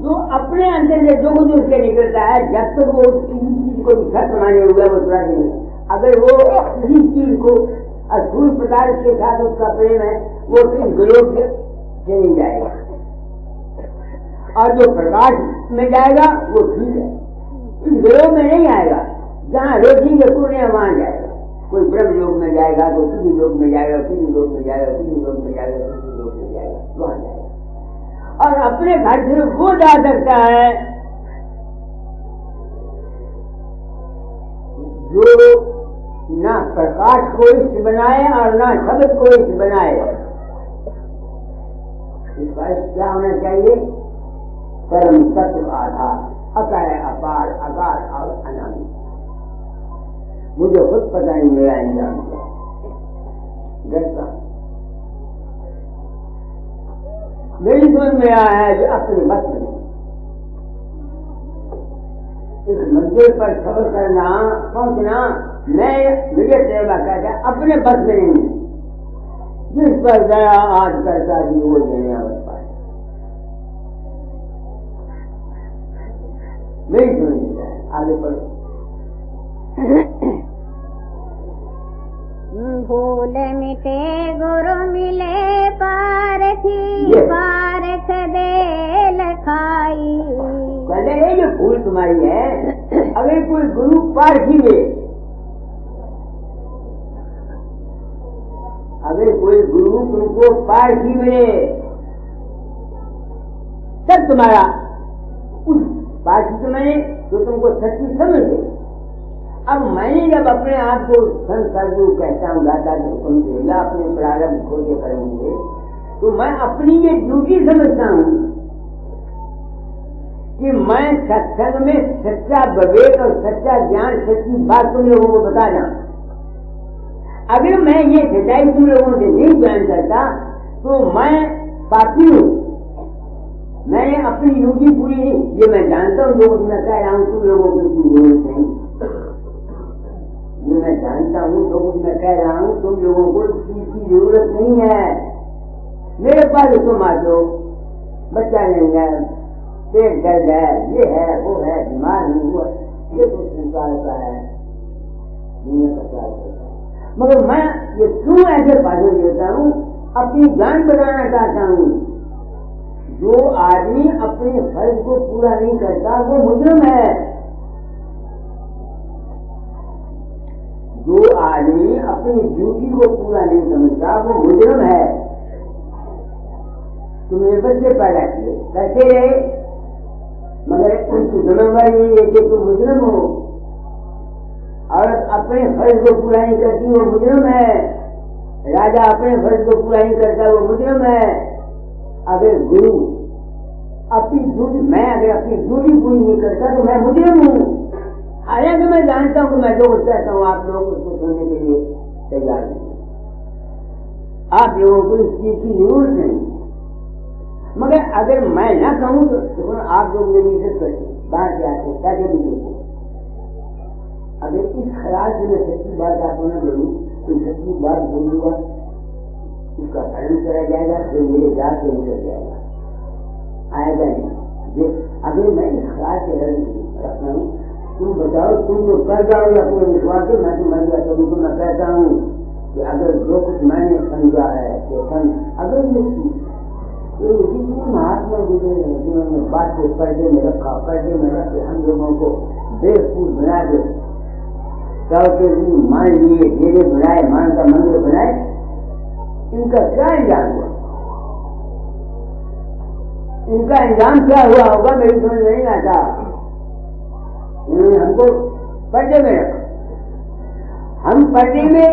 जो अपने अंदर से जो कुछ उसके निकलता है, जब तक वो किसी चीज को सच माने हुआ वो 84 नहीं। अगर वो किसी चीज को असूल पदार्थ के साथ उसका प्रेम है, वो इस ग्लोब से नहीं जाएगा। और जो प्रकाश में जाएगा वो ठीक है, इस गिरोह में नहीं आएगा। जहाँ रोटी के पूर्णिया वहां जाएगा। कोई ब्रह्म योग में जाएगा, कोई किसी योग में जाएगा, किसी योग में जाएगा, किसी योग में जाएगा, किसी योग में जाएगा, वहां जाएगा। और अपने घर से वो जा सकता है जो ना प्रकाश को इष्ट बनाए और ना शब्द को इष्ट बनाए। इसका क्या होना चाहिए? परम तत्व आधार, अकय अपार अगाध और अनादि। मुझे खुद पता नहीं मेरा इंजाम क्या। मेरी समझ में आया है जो अपने बस में इस मंदिर पर सफर करना, पहुंचना, मैं मुझे सेवा करता अपने बस में नहीं। जिस पर गया आज करता थी वो दुनिया बस पाए। मेरी समझ में आया। आगे पढ़ो। भूल मिटे गुरु मिले पारखी, पारख दे लखाई। कहते हैं जो भूल तुम्हारी है, अगर कोई गुरु पारखी में, अगर कोई गुरु तुमको पारखी में, तब तुम्हारा उस पारखी में जो तुमको सच्ची समझ है। अब मैंने जब अपने आप को संसर्गु कहता हूँ, दाता या अपने प्रारंभ खोजे करेंगे, तो मैं अपनी ये ड्यूटी समझता हूँ कि मैं सत्संग में सच्चा विवेक और सच्चा ज्ञान, सच्ची बात तुम लोगों को बता जाऊं। अगर मैं ये सच्चाई तुम लोगों से नहीं बयान करता तो मैं पापी हूँ। मैंने अपनी ड्यूटी पूरी नहीं, ये मैं जानता हूँ। लोग मैं कह रहा हूँ तुम लोगों को जरूरत नहीं, ये मैं जानता हूँ। लोगों मैं कह रहा हूँ तुम लोगों को चीज की जरूरत नहीं है। मेरे पास तुम आ जाओ, बच्चा नहीं है, पेट दर्द है, ये है, वो है, बीमार नहीं हुआ, ये तो संसार का है, दुनिया का ख्याल करता है। मगर मैं ये क्यों ऐसे भाषण देता हूँ? अपनी जान बताना चाहता हूँ। जो आदमी अपने फर्ज को पूरा नहीं करता वो मुजरिम है। जो आदमी अपनी ड्यूटी को पूरा नहीं समझता वो मुजरिम है। तुमने बच्चे पैदा किए, कैसे रहे, मगर उनकी जिम्मेवारी यही है कि तुम मुजरिम हो। और अपने फर्ज को पूरा नहीं करती वो मुजरिम है। राजा अपने फर्ज को पूरा नहीं करता वो मुजरिम है। अगर गुरु अपनी ड्यूटी, मैं अगर अपनी ड्यूटी पूरी नहीं करता तो मैं मुजरिम हूँ। हालांकि मैं जानता हूँ कि मैं जो कुछ कहता हूँ आप लोग उसको सुनने के लिए तैयार नहीं। आप लोगों को इस चीज की जरूरत नहीं। मगर अगर मैं न कहूँ तो आप लोग मेरी इज्जत करते, बाहर से आते, कैसे भी देते। अगर इस ख्याल से मैं सच्ची बात आपको न बोलूँ तो सच्ची बात बोलूंगा, उसका फलन चला जाएगा, फिर मेरे जात से निकल जाएगा, आएगा नहीं। अगर मैं इस ख्याल से रखना हूँ, तुम बताओ, तुम तो कर जाओ या पूरे विश्वास से मैं तो मर गया। तभी तो मैं कहता हूँ कि अगर जो कुछ मैंने समझा है तो अगर ये जितने महात्मा गुजरे हैं जिन्होंने बात को पर्दे में रखा, पर्दे में रख के हम लोगों को बेवकूफ बना के मान लिए, डेरे बनाए, मान का मंदिर बनाए, इनका क्या इंजाम हुआ? इनका इंजाम क्या हुआ होगा मेरी समझ नहीं आता। उन्होंने हमको पर्दे में रखा, हम पर्दे में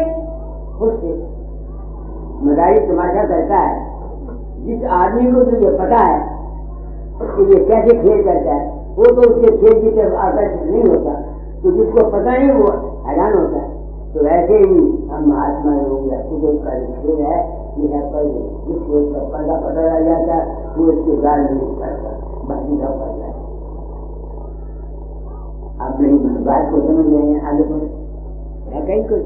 उससे मदारी तमाशा करता है। जिस आदमी को तो ये पता है कि ये कैसे खेल करता है, वो तो उसके खेल की तरफ आकर्षित नहीं होता। तो जिसको पता नहीं वो हैरान होता है। तो वैसे ही हम महात्मा लोग या कुछ का खेल है, ये है पर्दे। जिसको इसका पर्दा पता लग जाता है वो इसके गाल नहीं करता, बाकी सब पड़ जाता है। आप मेरी बात को समझ रहे हैं? आगे बढ़े कहीं कुछ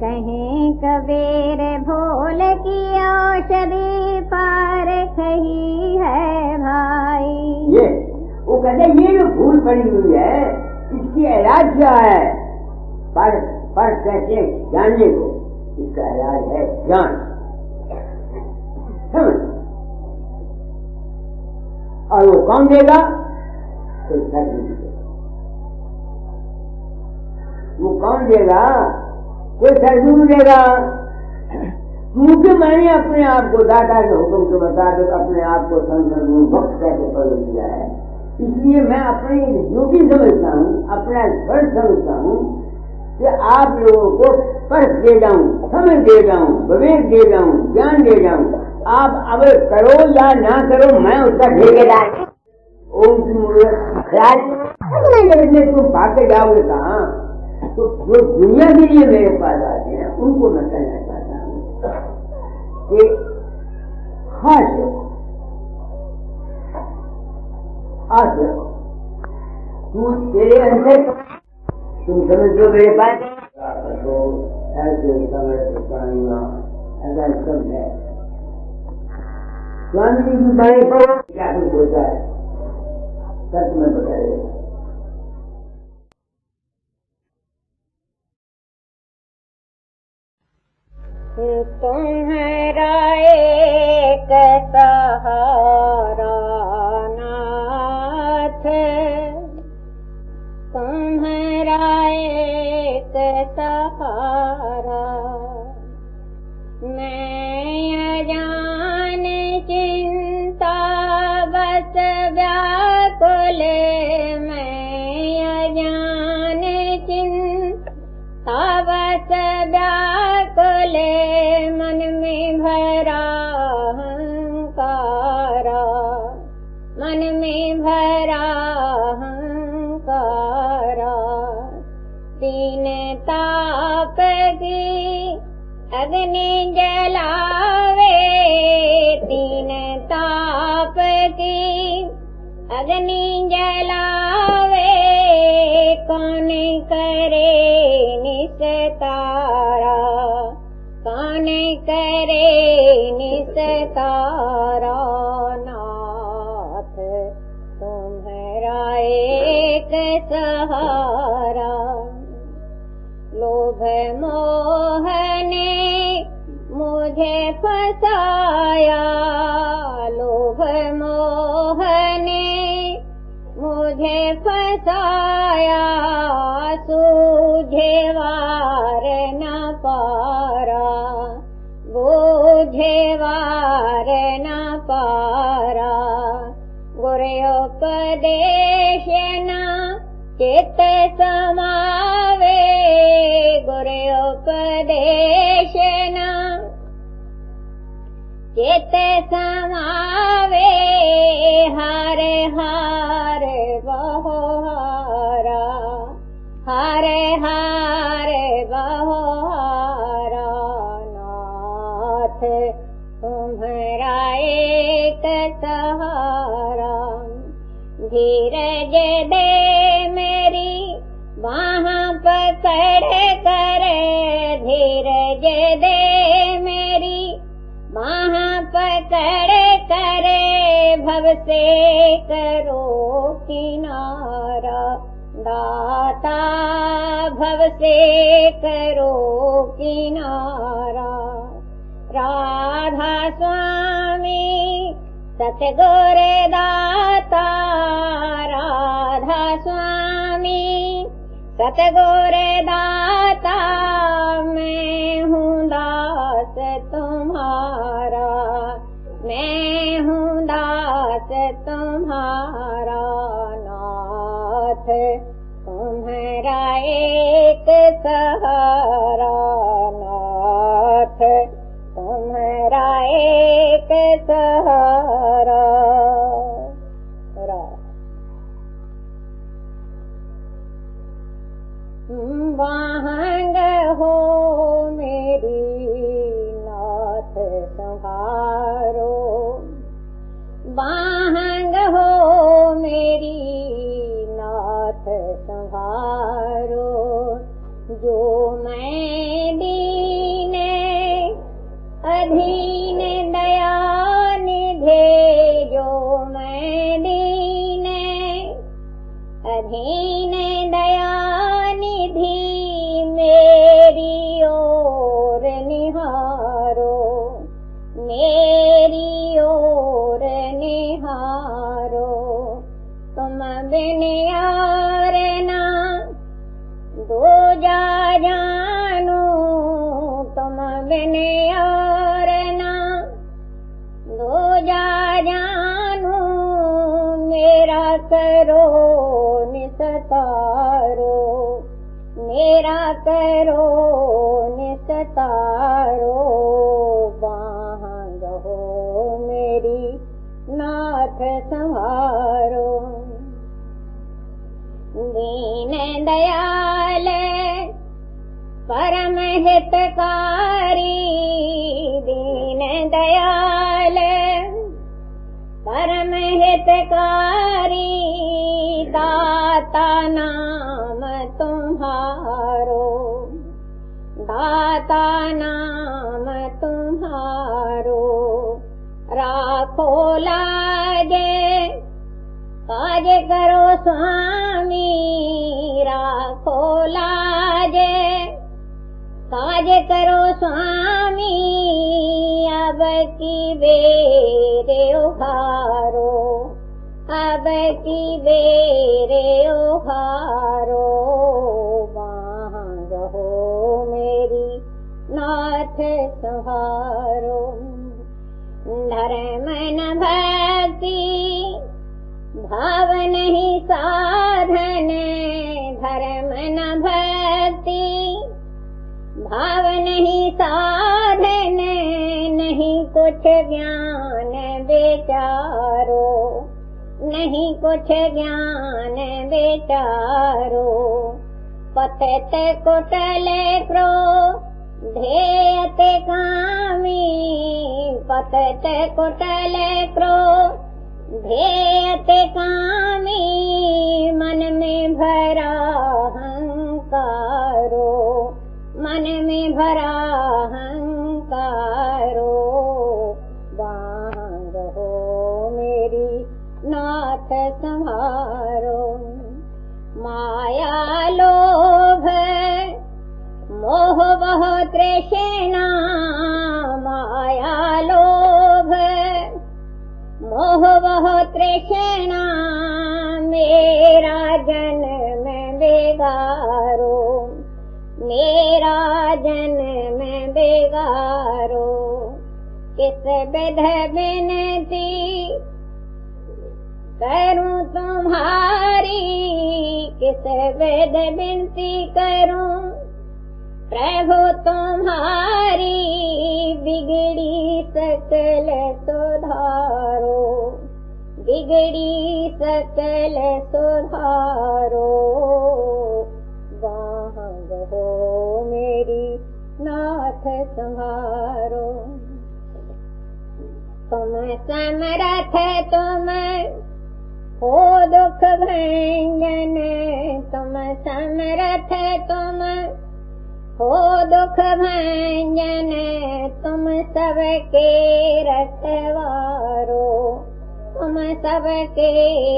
कहीं कबीर भोल की औषधि पारख ही है भाई। ये वो कहते ये जो भूल पड़ी हुई है इसकी इलाज क्या है? पर कैसे जानने को, इसका इलाज है ज्ञान, समझ। और वो कौन देगा? कोई वो कौन देगा? कोई सदगुरु देगा। क्योंकि मैंने अपने आप को दाता के हुक्म के मुताबिक अपने आप को संत भक्त करके पकड़ लिया है, इसलिए मैं अपनी ड्यूटी समझता हूँ, अपना फर्ज समझता हूँ कि आप लोगों को परख दे जाऊं, समझ दे जाऊं, विवेक दे जाऊं, ज्ञान दे जाऊं। आप अब करो या ना करो, मैं उसका ठेकेदार। ओम ख्याल में तुम भाग के जाओगे कहाँ? तो जो दुनिया के लिए मेरे पास आते हैं उनको मैं कहना चाहता हूँ कि खास तू तेरे अंदर तुम समझो मेरे पास तो ऐसे समय ऐसा सब है। स्वामी जी की बाणी पर क्या कुछ होता है सच में बताइए। तुम्हारा एक सहारा नाथ, तुम्हारा एक सहारा, मैं अजान चिंता बस व्याकुल, मैं अजान चिंता बस व्याकुल, मन में भरा अहंकारा, मन में भरा अहंकारा, तीन ताप की अग्नि जलावे, तीन ताप की अग्नि जलावे, कौन करे निस्तारा, कौन करे निस्तारा, नाथ तुम्हारा एक सहारा, लोभ मोह ने मुझे फसाया, लोभ मोह ने मुझे फसाया, सूझे वार न पारा, बूझे वार न पारा, गुरोपदेश न चित्त समावे, गुरोपदेश न चित्त समावे, हार हार बहु हारा, हार हार बहु हारा, नाथ तुम्हारा एक सहारा, धीरज दे मेरी बाह पकड़ कर, धीरज दे मेरी बाह पकड़ कर, भव से करो किनारा, दाता भव से करो किनारा, राधा स्वामी सतगुर दाता, राधा स्वामी सतगुर दाता, मैं हूँ दास तुम्हारा, मैं हूँ दास तुम्हारा, नाथ तुम्हारा एक सहारा, नाथ तुम्हारा एक सहारा। वाहंग हो मेरी नाथ संहारो, वाहंग हो मेरी नाथ संहारो, जो मैं दीन अधीन दया निधे, जो मैं दीन अधीन दया निधि बिन और ना दूजा जानू, मेरा करो निस्तारो, मेरा करो निस्तारो, बाहाँ गहो मेरी नाथ संहारो। दीन दयाल परम हितकारी, दीन दयाल परम हितकारी, दाता नाम तुम्हारो, दाता नाम तुम्हारो। राखो लाजे काज करो स्वामी, राखो लाजे काज करो स्वामी, अब की बेरे उहारो, अब की बेरे उहारो, वहाँ रहो मेरी नाथ सहारो। धर्म न भक्ति भाव नहीं साधन, धर्म न भक्ति भाव नहीं साधन, नहीं कुछ ज्ञान बेचारो, नहीं कुछ ज्ञान बेचारो। पतत कुटल क्रोधेयत कामी, पतत कुटल क्रोधेयत कामी, मन में भरा अहंकारो, मन में भरा अहंकारो, वहाँ रहो मेरी नाथ संहारो। माया लोभ मोह बहु तृष्णा, माया लोभ मोह बहु तृष्णा, मेरा जन्म बेगारो, मेरा जन्म बेगारो। किस विध विनती करूं तुम्हारी, किस विध विनती करूं प्रभु तुम्हारी, बिगड़ी सकल सुधारो, बिगड़ी सकल सुधारो, वहाँ रहो मेरी नाथ संहारो। तुम समर्थ तुम हो दुख भंजन, तुम समर्थ तुम हो दुख भंजन, तुम सबके रखवारो, तुम सबके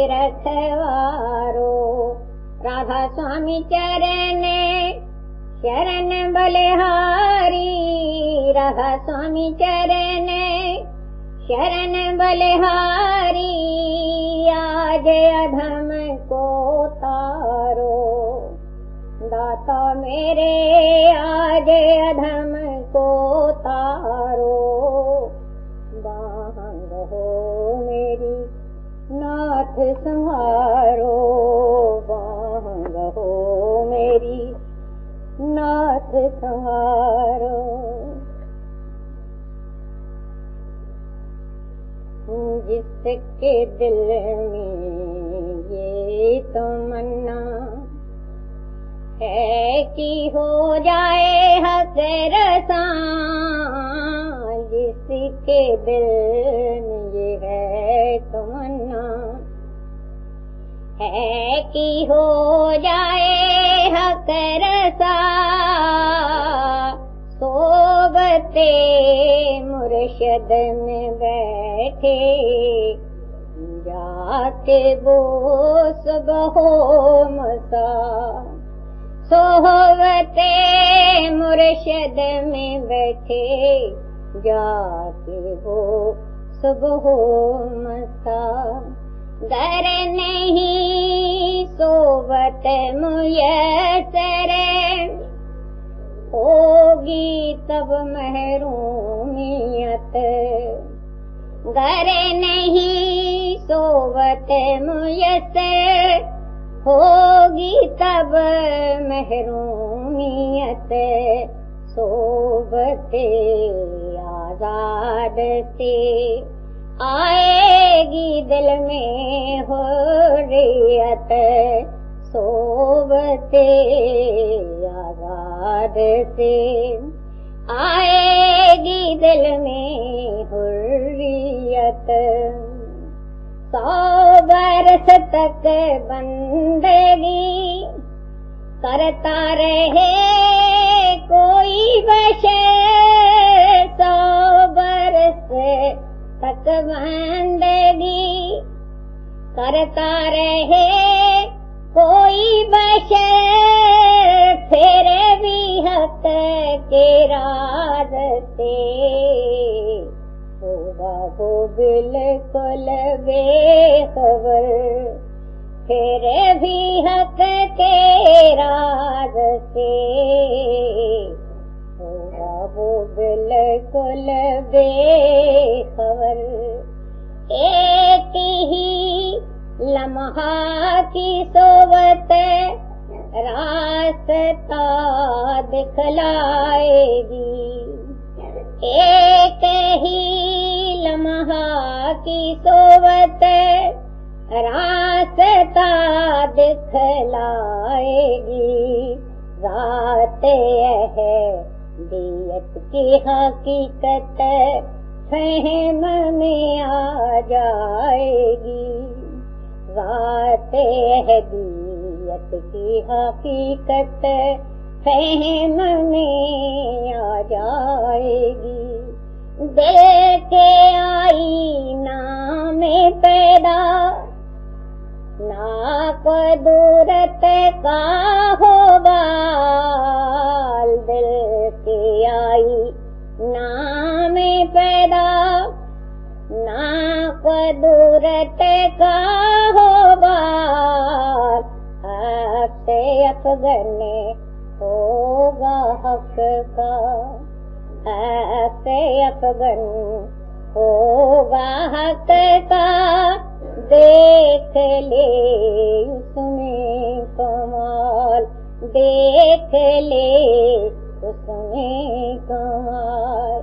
रखवारो। राधा स्वामी चरण शरण बलिहारी, राधा स्वामी चरण शरण बलिहारी, आज अधम को तारो, दाता मेरे आज अधम को तारो, वहाँ रहो मेरी नाथ संहारो, वहाँ रहो मेरी नाथ संहारो। जिसके दिल में ये तमन्ना है कि हो जाए हक रसा, जिसके दिल में ये है तमन्ना है कि हो जाए हक रसा, सोबते मुर्शद में बैठे जाके वो सब हो मसा, सोहबते मुर्शद में बैठे जाके वो सब हो मसा। घर नहीं सोबत मुयसर होगी सब महरूमियत, घर नहीं सोवत मुयस्सर, होगी तब महरूमियत। सोबते आजाद से आएगी दिल में हुर्रियत, सोबते आजाद से आएगी दिल में हुर्रियत। 100 बरस तक बंदगी करता रहे कोई बशर, 100 बरस तक बंदगी करता रहे कोई बशर, फिर भी हक के राज से होगा वो बिल्कुल बेखबर, फिर भी हक के राज से होगा वो बिल्कुल बेखबर। एक ही लम्हा की सोबत रास्ता दिखलाएगी, एक ही लम्हा की सोबत रास्ता दिखलाएगी। रात है दियत की हकीकत फहम में आ जाएगी, रात है दियत की हकीकत फहम में आ जाएगी। दिल के आईना में पैदा ना कदूरत का हो बाल, दिल के आईना में पैदा ना कदूरत का हो बाल, आपसे अफगन होगा हक का, आपसे अफगन होगा हक का। देख ले उसमें कमाल, देख ले उसमें कमाल।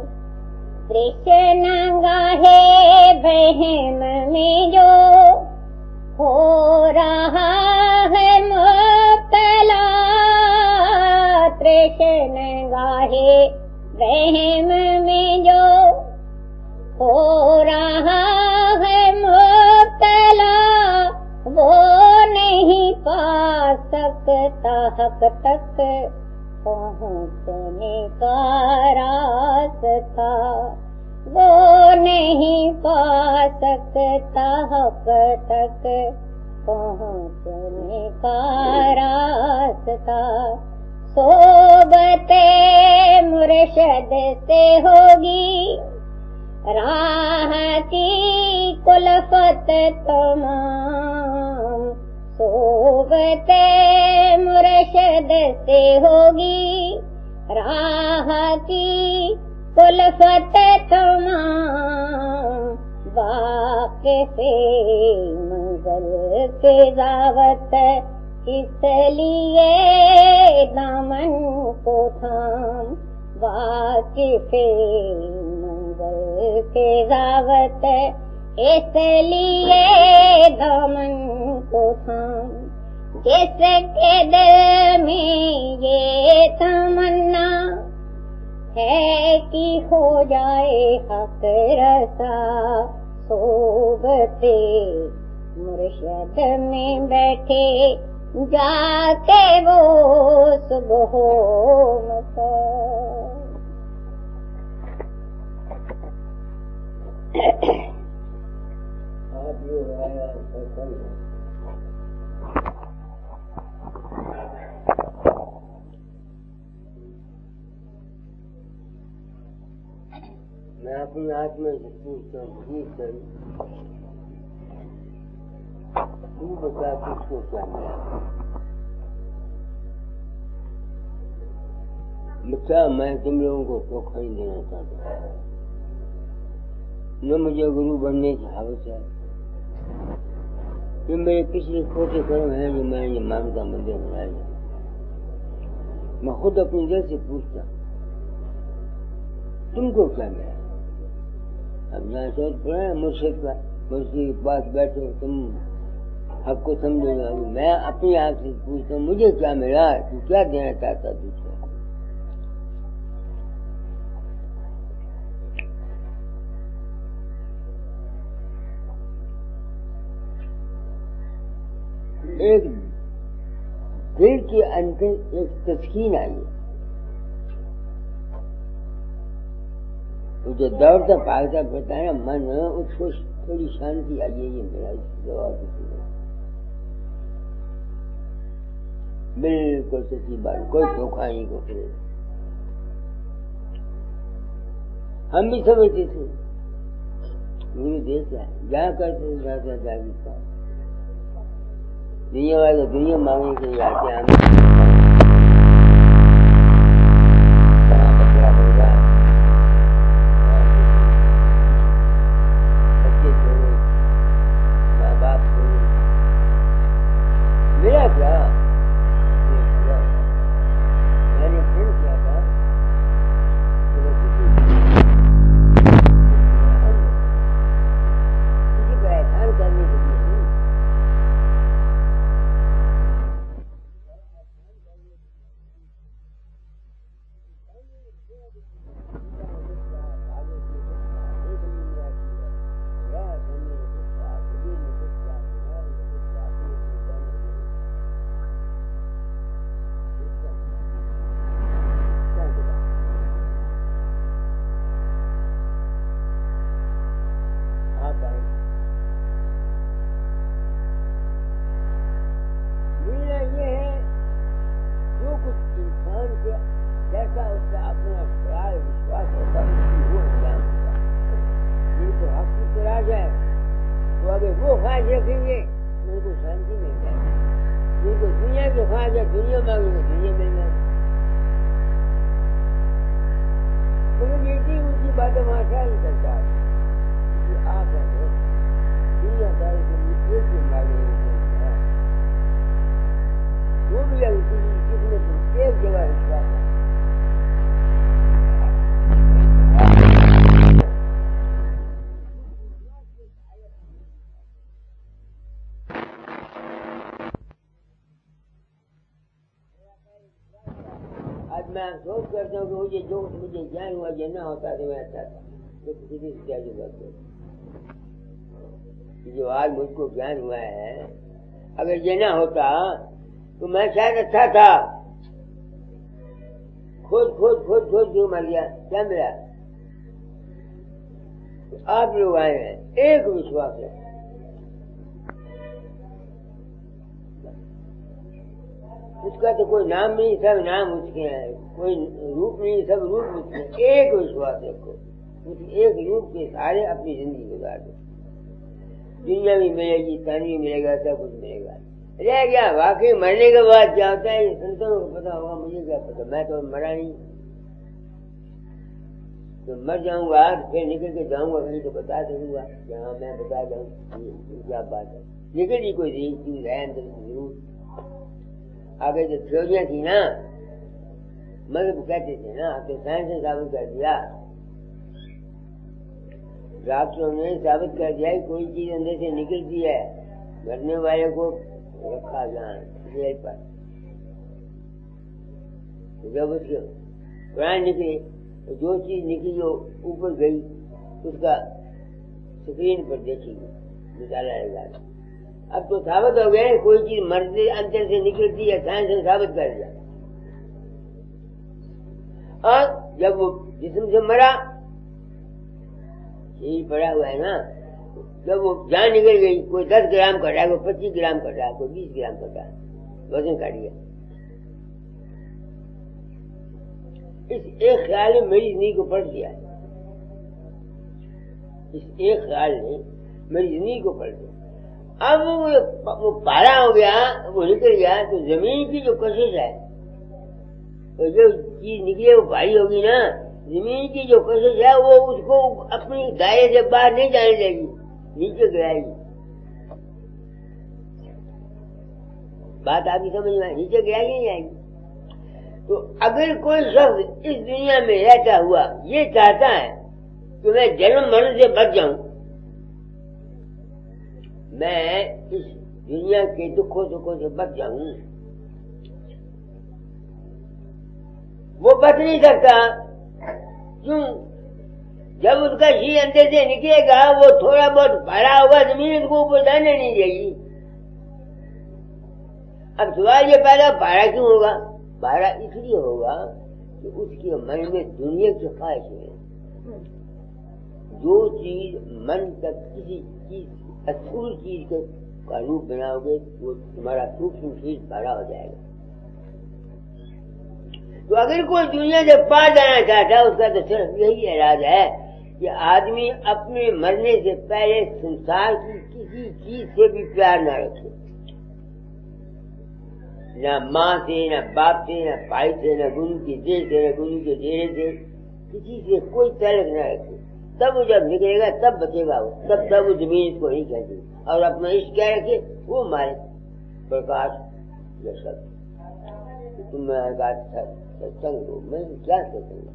कृष्ण गाहे बहम में जो हो रहा है मुब्तला, कृष्ण गाहे बहम में जो हो रहा है मुब्तला, वो नहीं पा सकता हक तक पहुँचने का रास्ता, वो नहीं पा सकता हक तक पहुँचने का रास्ता। सोबते मुर्शद से होगी राह की कुलफत तमाम, सोबते मुर्शद से होगी राह की कुलफत तमाम। वाक़िफ़े मंज़िल के दावत इसलिए दामन को थाम, वाक़िफ़े मंज़िल के दावत इसलिए दामन को थाम। जिसके दिल में ये तमन्ना है कि हो जाए हक रसा, सोबते मुर्शद में बैठे जाके वो सुबह मसा। मैं अपनी आत्मा से पूछता हूँ, ठीक है तू बता किसको क्या मिला? बच्चा मैं तुम लोगों को धोखा ही देना चाहता हूँ, न मुझे गुरु बनने की हवस है, कि मेरे पिछले खोटे कर्म है जो मैंने ये मानता मंदिर बनाया। मैं खुद अपनी दिल से पूछता तुमको क्या मिला? अब यहाँ सोच पड़े मुर्शिद के पास बैठो, तुम हक को समझेगा। मैं अपनी आप से पूछता हूँ मुझे क्या मिला, तू क्या देना चाहता दूसरे? एक दिल के अंदर एक तस्कीन आई है, जो दौड़ता भागता फिरता है ना मन, उसको थोड़ी शांति आई है। ये मेरा जवाब बिल्कुल सच्ची बात, कोई धोखा नहीं को करे। हम भी समझते थे गुरु देता है, क्या करते जाता जागी का दुनिया वाले दुनिया मांगने के लिए आते हैं। कहाँ पर क्या होगा, बच्चे छोड़ो, माँ बाप छोड़ो, मेरा क्या? मैंने फिर किया था किसी को एहसान करने के लिए सोच करता हूँ कि मुझे जो मुझे ज्ञान हुआ जो न होता तो मैं अच्छा था, तो किसी से क्या जरूरत है? जो आज मुझको ज्ञान हुआ है, अगर ये न होता तो मैं शायद अच्छा था। खोज खोज खोज खोज जो मर गया, क्या मिला? तो आप लोग आए हैं, एक विश्वास है, उसका तो कोई नाम नहीं, सब नाम उसके हैं, कोई रूप नहीं, सब रूप उसके। एक विश्वास रखो, उस एक रूप के सारे अपनी जिंदगी गुजार दो। दुनिया भी मिलेगी, तन भी मिलेगा, सब कुछ मिलेगा। रह गया वाकई मरने के बाद क्या होता है, संतों को पता होगा, मुझे क्या पता, मैं तो मरा नहीं। तो मर जाऊंगा तो फिर निकल के जाऊंगा, कहीं तो बता दूंगा, जहाँ मैं बता जाऊँ क्या बात है। निकली कोई चीज है अंदर जरूर। आगे जो थ्योरियां थी ना, मतलब कहते थे ना, तो साइंस ने साबित कर दिया, डॉक्टरों ने साबित कर दिया कि कोई चीज अंदर से निकलती है, मरने वाले को रखा जाए जेल पर। जब उसके प्राण निकले तो जो चीज निकली जो ऊपर गई उसका स्क्रीन पर देखेगी, निकाला रहेगा। अब तो साबित हो गया, कोई चीज मरते अंदर से निकलती है, साइंस ने साबित कर दिया। और जब वो जिस्म से मरा, शरीर पड़ा हुआ है ना, जब वो जान निकल गई, कोई 10 ग्राम कर रहा है, कोई 25 ग्राम कर रहा है, कोई 20 ग्राम कर रहा है, वजन काट गया। इस एक ख्याल ने मेरी जिंदगी को पलट दिया, इस एक ख्याल ने मेरी जिंदगी को पलट दिया। अब वो पारा हो गया, वो निकल गया, तो जमीन की जो कशिश है, तो जो चीज निकले वो भारी होगी ना, जमीन की जो कशिश है वो उसको अपनी दायरे से बाहर नहीं जाने देगी, नीचे गिराएगी। बात आपकी समझ में, नीचे गिराएगी नहीं जाएगी। तो अगर कोई शख्स इस दुनिया में रहता हुआ ये चाहता है कि मैं जन्म मरण से बच जाऊं, मैं इस दुनिया के दुखों सुखों से बच जाऊं, वो बच नहीं सकता। क्यों? जब उसका जी अंदर से निकलेगा वो थोड़ा बहुत भरा हुआ जमीन उसको ऊपर जाने नहीं देगी। अब सवाल ये पैदा, भाड़ा क्यों होगा? भाड़ा इसलिए होगा कि उसके मन में दुनिया की ख्वाहिश है। जो चीज मन तक किसी चीज अस्थूल चीज का रूप बनाओगे वो तुम्हारा सूक्ष्म चीज भाड़ा हो जाएगा। तो अगर कोई दुनिया से पार जाना चाहता है उसका तो सिर्फ यही इरादा है कि आदमी अपने मरने से पहले संसार की किसी चीज से भी प्यार न रखे, न माँ से, न बाप से, न भाई से, न गुरु के देश से, न गुरु के डेरे से, किसी से कोई तलक न रखे। तब वो जब निकलेगा तब बचेगा वो, तब वो जमीन को नहीं खेलेगी और अपना इश्क क्या रखे वो मारे प्रकाश ये सब। तुम सत्संग हो, मैं क्या सत्संग,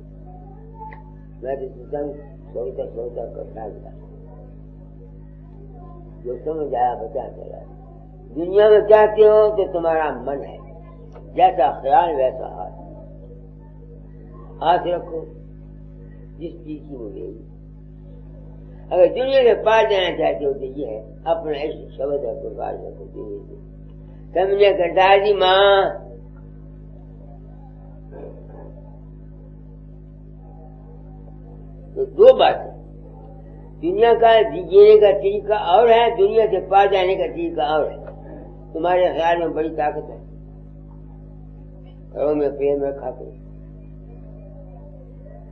मैं तो सत्संग सोचता करता गया, जो समझ आया बचा चला। दुनिया में चाहते हो तो तुम्हारा मन है, जैसा ख्याल वैसा हाथ रखो जिस चीज की मिलेगी। अगर दुनिया के पार जाना चाहते हो तो ये है अपना इस शब्द और प्रकाश रखो दुनिया से। समझे करतार जी माँ, तो दो बात, दुनिया का जीने का तरीका और है, दुनिया से पार जाने का तरीका और है। तुम्हारे ख्याल में बड़ी ताकत है, घरों में प्रेम रखा करो।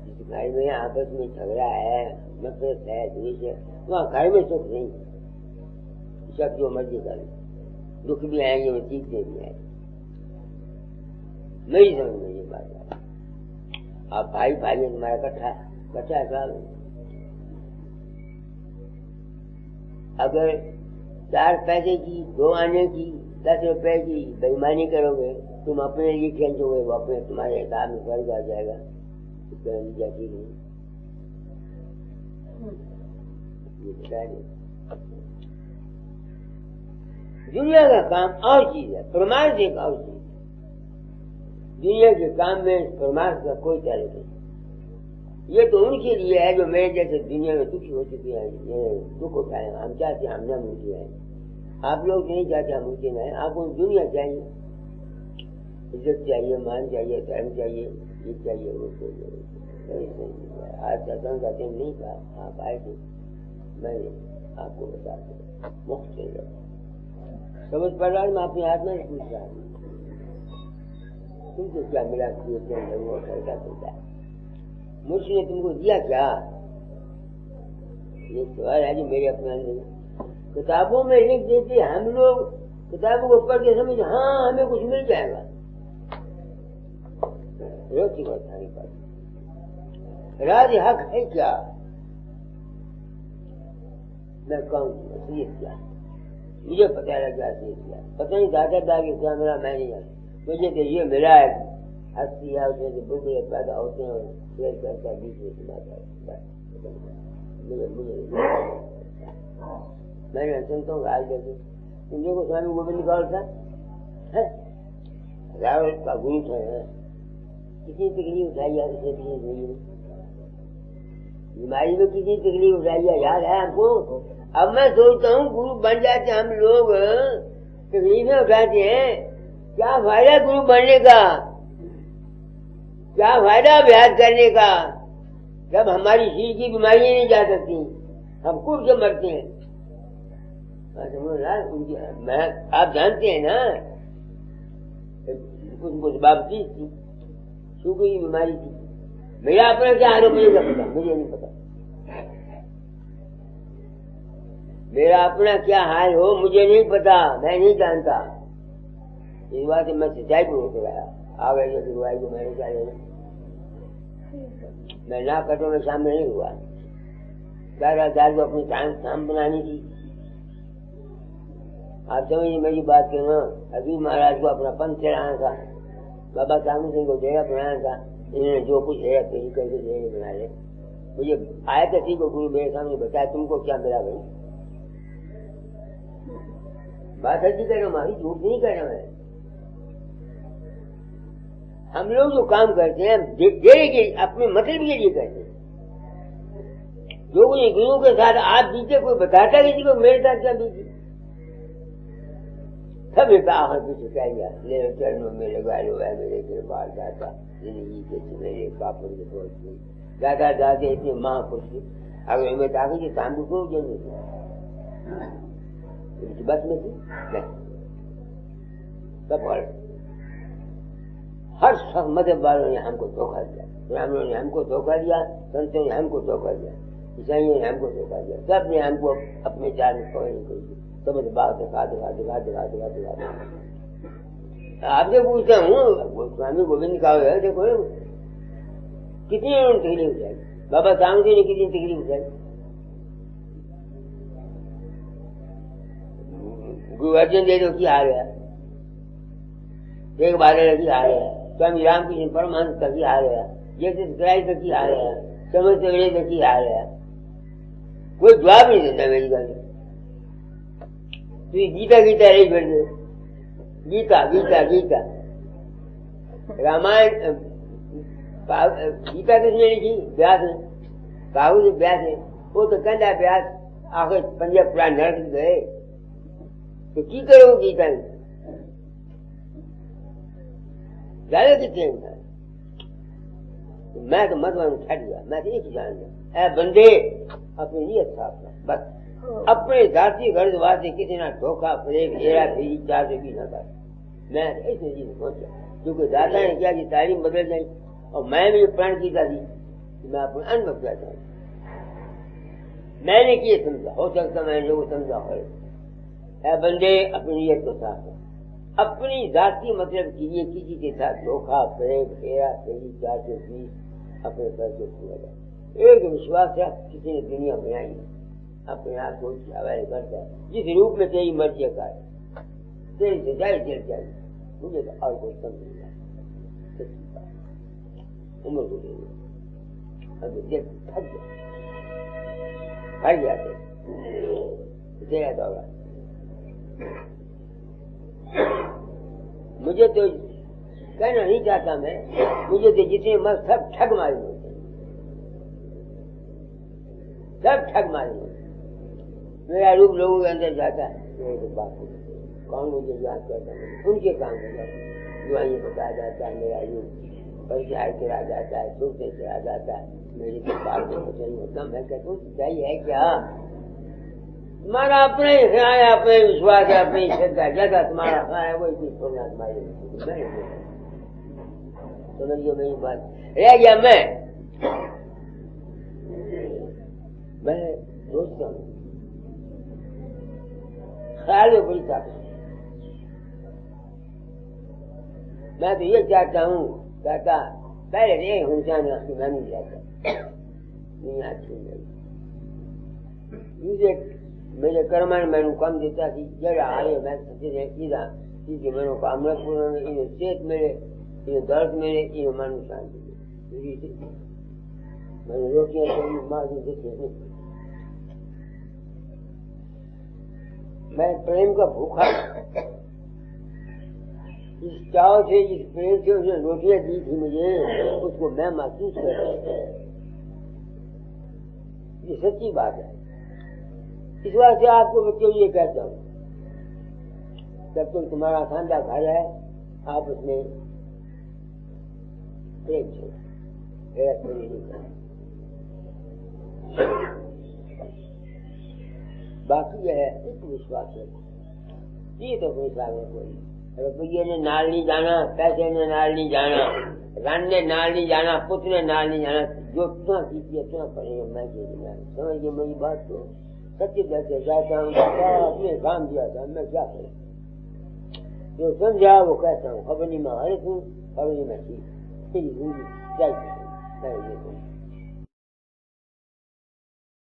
जिस घर में आपस में झगड़ा है, नफरत है, द्वेष है, वहाँ घर में सुख नहीं। सब जो मर्जी कर, दुख भी आएंगे वो सीखते भी आएंगे। मेरी समझ में ये बात है। आप भाई भाई है, तुम्हारा कट्ठा साल, अगर 4 पैसे की, 2 आने की, 10 रुपए की बेईमानी करोगे, तुम अपने लिए खेलोगे, वो अपने तुम्हारे हिसाब में स्वर्ग आ जाएगा। जाती नहीं ये बता दें। दुनिया का काम और चीज है, परमार्थ एक और चीज। दुनिया के काम में परमार्थ का कोई ताल्लुक नहीं। ये तो उनके लिए है जो मेरे जैसे दुनिया में दुखी हो चुके हैं, दुख उठाए। हम चाहते हैं हम न मुझे आए, आप लोग नहीं चाहते हम मुझे न आए। आपको दुनिया चाहिए, इज्जत चाहिए, मान चाहिए, धर्म चाहिए, ये चाहिए, वो चाहिए। आज सत्संग का दिन नहीं था, आप आए थे, मैंने आपको बता दिया मुफ्त से समझ पड़ रहा है। मैं अपने हाथ में पूछ रहा हूँ तुमको क्या मिला, वो करता चलता है, मुझसे तुमको दिया क्या? ये सवाल है जो मेरे अपने अंदर। किताबों में लिख देते हम लोग, किताबों को पढ़ के समझ हाँ हमें कुछ मिल जाएगा। रोटी को खानी पड़ी, राज हक है क्या? मैं कहूँ असलियत क्या, मुझे पता लगा असलियत क्या। पता नहीं दादा दादी क्या मिला, मैं नहीं जानता। मुझे तो ये मिला है 80 या उसमें से बुगड़े पैदा होते हैं, शेर करता बीच में सुनाता है। मैंने संतों का हाल देखे, तुम देखो स्वामी गोविंद गौर था, रावण का गुरु था, किसी तकलीफ उठाई है, किसी तकलीफ नहीं, बीमारी में किसी तकलीफ उठाई है, याद है हमको। अब मैं सोचता हूँ गुरु बन जाते हम लोग, तकलीफें उठाते हैं, क्या फायदा गुरु बनने का, क्या फायदा अभ्यास करने का, जब हमारी शरीर की बीमारियां नहीं जा सकती, हम कुछ के मरते हैं। मैं आप जानते हैं ना, कुछ बाबती थी, शुगर की बीमारी थी। मेरा अपना क्या हाल हो मुझे क्या पता, मुझे नहीं पता। मेरा अपना क्या हाल हो मुझे नहीं पता, मैं नहीं जानता। इस बात से मैं सच्चाई पूर्वक कराया, आ गए गुरुवाई को मैंने क्या लेना, मैं ना कटो में शामिल नहीं हुआ। 11,000 को अपनी शाम बनानी थी। आप समझिए मेरी बात के ना। हजूर महाराज को अपना पंथ चढ़ाना था, बाबा सामू सिंह को डेरा बनाना था। इन्होंने जो कुछ है कहीं कैसे डेरे बना ले। मुझे आया तो ठीक को गुरु मेरे सामने बताया, तुमको क्या मिला भाई? बात सच्ची कह रहा हूँ, हमारी झूठ नहीं कह रहा मैं। हम लोग जो काम करते हैं डेरे के अपने मतलब के लिए करते हैं। जो कुछ गुरु के साथ आप बीते, कोई बताता किसी को मेरे साथ क्या बीती? सब एक आखिर पीछे कह गया, मेरे चरणों में लगा लो है मेरे कृपाल दाता, जिंदगी के मेरे पापों के बोझ में दादा दादे इतने महापुरुष। अगर मैं ताकि कि शाम को जन्म बस में थी सब। हर सब मजहब वालों ने हमको धोखा दिया। ब्राह्मणों ने हमको धोखा दिया, संतों ने हमको धोखा दिया, ईसाइयों ने हमको धोखा दिया। सब ने हमको अपने चार में पकड़ कर दिया। समझ बात दिखा दिखा दिखा दिखा दिखा दिखा। आपसे पूछता हूँ, स्वामी गोविंद का है, देखो कितनी तकलीफ उठाई, बाबा सामू ने कितनी तकलीफ उठाई, गुरु अर्जन देव की हाल है, एक बार की हाल है, स्वामी रामकृष्ण परमहंस का की हाल है, जीसस क्राइस्ट की हाल है, समस्त वेद की हाल है। कोई जवाब नहीं देता मेरी गल। तो गीता गीता रही फिर गीता गीता गीता रामायण गीता किसने लिखी? व्यास ने। काहू से व्यास है, वो तो कहता व्यास आखिर पंजाब पूरा नरक गए तो की करो गीता में ज्यादा कितने मैं तो मतवान छट गया। मैं तो एक जानता है बंदे अपनी नीयत साफ कर, बस अपने जाति गर्द वास्ते किसी ना धोखा फरेब हेरा फेरी चार से भी ना कर। मैं ऐसे चीज सोचा क्योंकि दादा ने क्या कि तालीम बदल जाए और मैं भी प्रण की था कि मैं अपने अनुभव कहता हूँ। मैंने किए समझा, हो सकता मैंने लोग समझा है बंदे अपनी नीयत को साफ कर। अपनी जाति मतलब कीजिए, किसी के साथ धोखा फरेब हेरा फेरी चार से भी अपने पैसे पूरा जाए। एक विश्वास है किसी ने दुनिया बनाई अपने आप को हवाले करता है, जिस रूप में तेरी मर्जी का है तेरी सजाई चल जाए। मुझे तो और कोई समझ नहीं आता, उम्र को दे थक जाते तेरा दौरा। मुझे तो कहना नहीं चाहता मैं, मुझे तो जितने मस्त सब ठग मालूम होते, सब ठग मालूम होते। मेरा रूप लोगों के अंदर जाता है, मेरे बात कौन मुझे याद करता है, उनके काम हो जाता है। जो ये बताया जाता है मेरा रूप परिचय करा जाता है, सुख से चला जाता है, मेरी तो बात में कुछ नहीं होता। मैं कहता हूँ सच्चाई है क्या? तुम्हारा अपने ख्याल है, अपने विश्वास है, अपनी श्रद्धा, जैसा तुम्हारा ख्याल है वही चीज सुनना तुम्हारी। समझिए मेरी बात। रह गया मैं सोचता हूँ ख्याल में बड़ी ताकत। मैं तो ये चाहता हूँ कहता पहले रे इंसान मैं नहीं जाता दुनिया अच्छी नहीं। मेरे कर्म मैंने कम देता कि जरा आए मैं सच्चे मैंने कामना पूर्ण इन्हें सेहत मिले, इन्हें दर्द मिले, इन्हें मन शांति मिले। मैंने रोटियां मार दी। मैं प्रेम का भूखा, इस चाव से जिस प्रेम से उसने रोटियां दी थी मुझे, उसको मैं महसूस कर रहा हूं। ये सच्ची बात है। इस बात से आपको बच्चों ये कहता हूँ, जब तक तुम्हारा खानदान घर है आप उसमें प्रेम छोड़ो, मेरा प्रेम नहीं करना। बाकी है एक विश्वास है, ये तो कोई सागर कोई रुपये ने नाल नहीं जाना, पैसे ने नाल नहीं जाना, रन ने नाल नहीं जाना, पुत्र ने नाल नहीं जाना। जो इतना कीजिए इतना पड़ेगा। मैं समझिए मेरी बात को सच्चे दिल से जाता हूँ। अपने काम दिया था, मैं क्या करूँ? जो समझा वो कहता हूँ। खबर नहीं मैं हरित हूँ, खबर नहीं मैं ठीक। है ये तो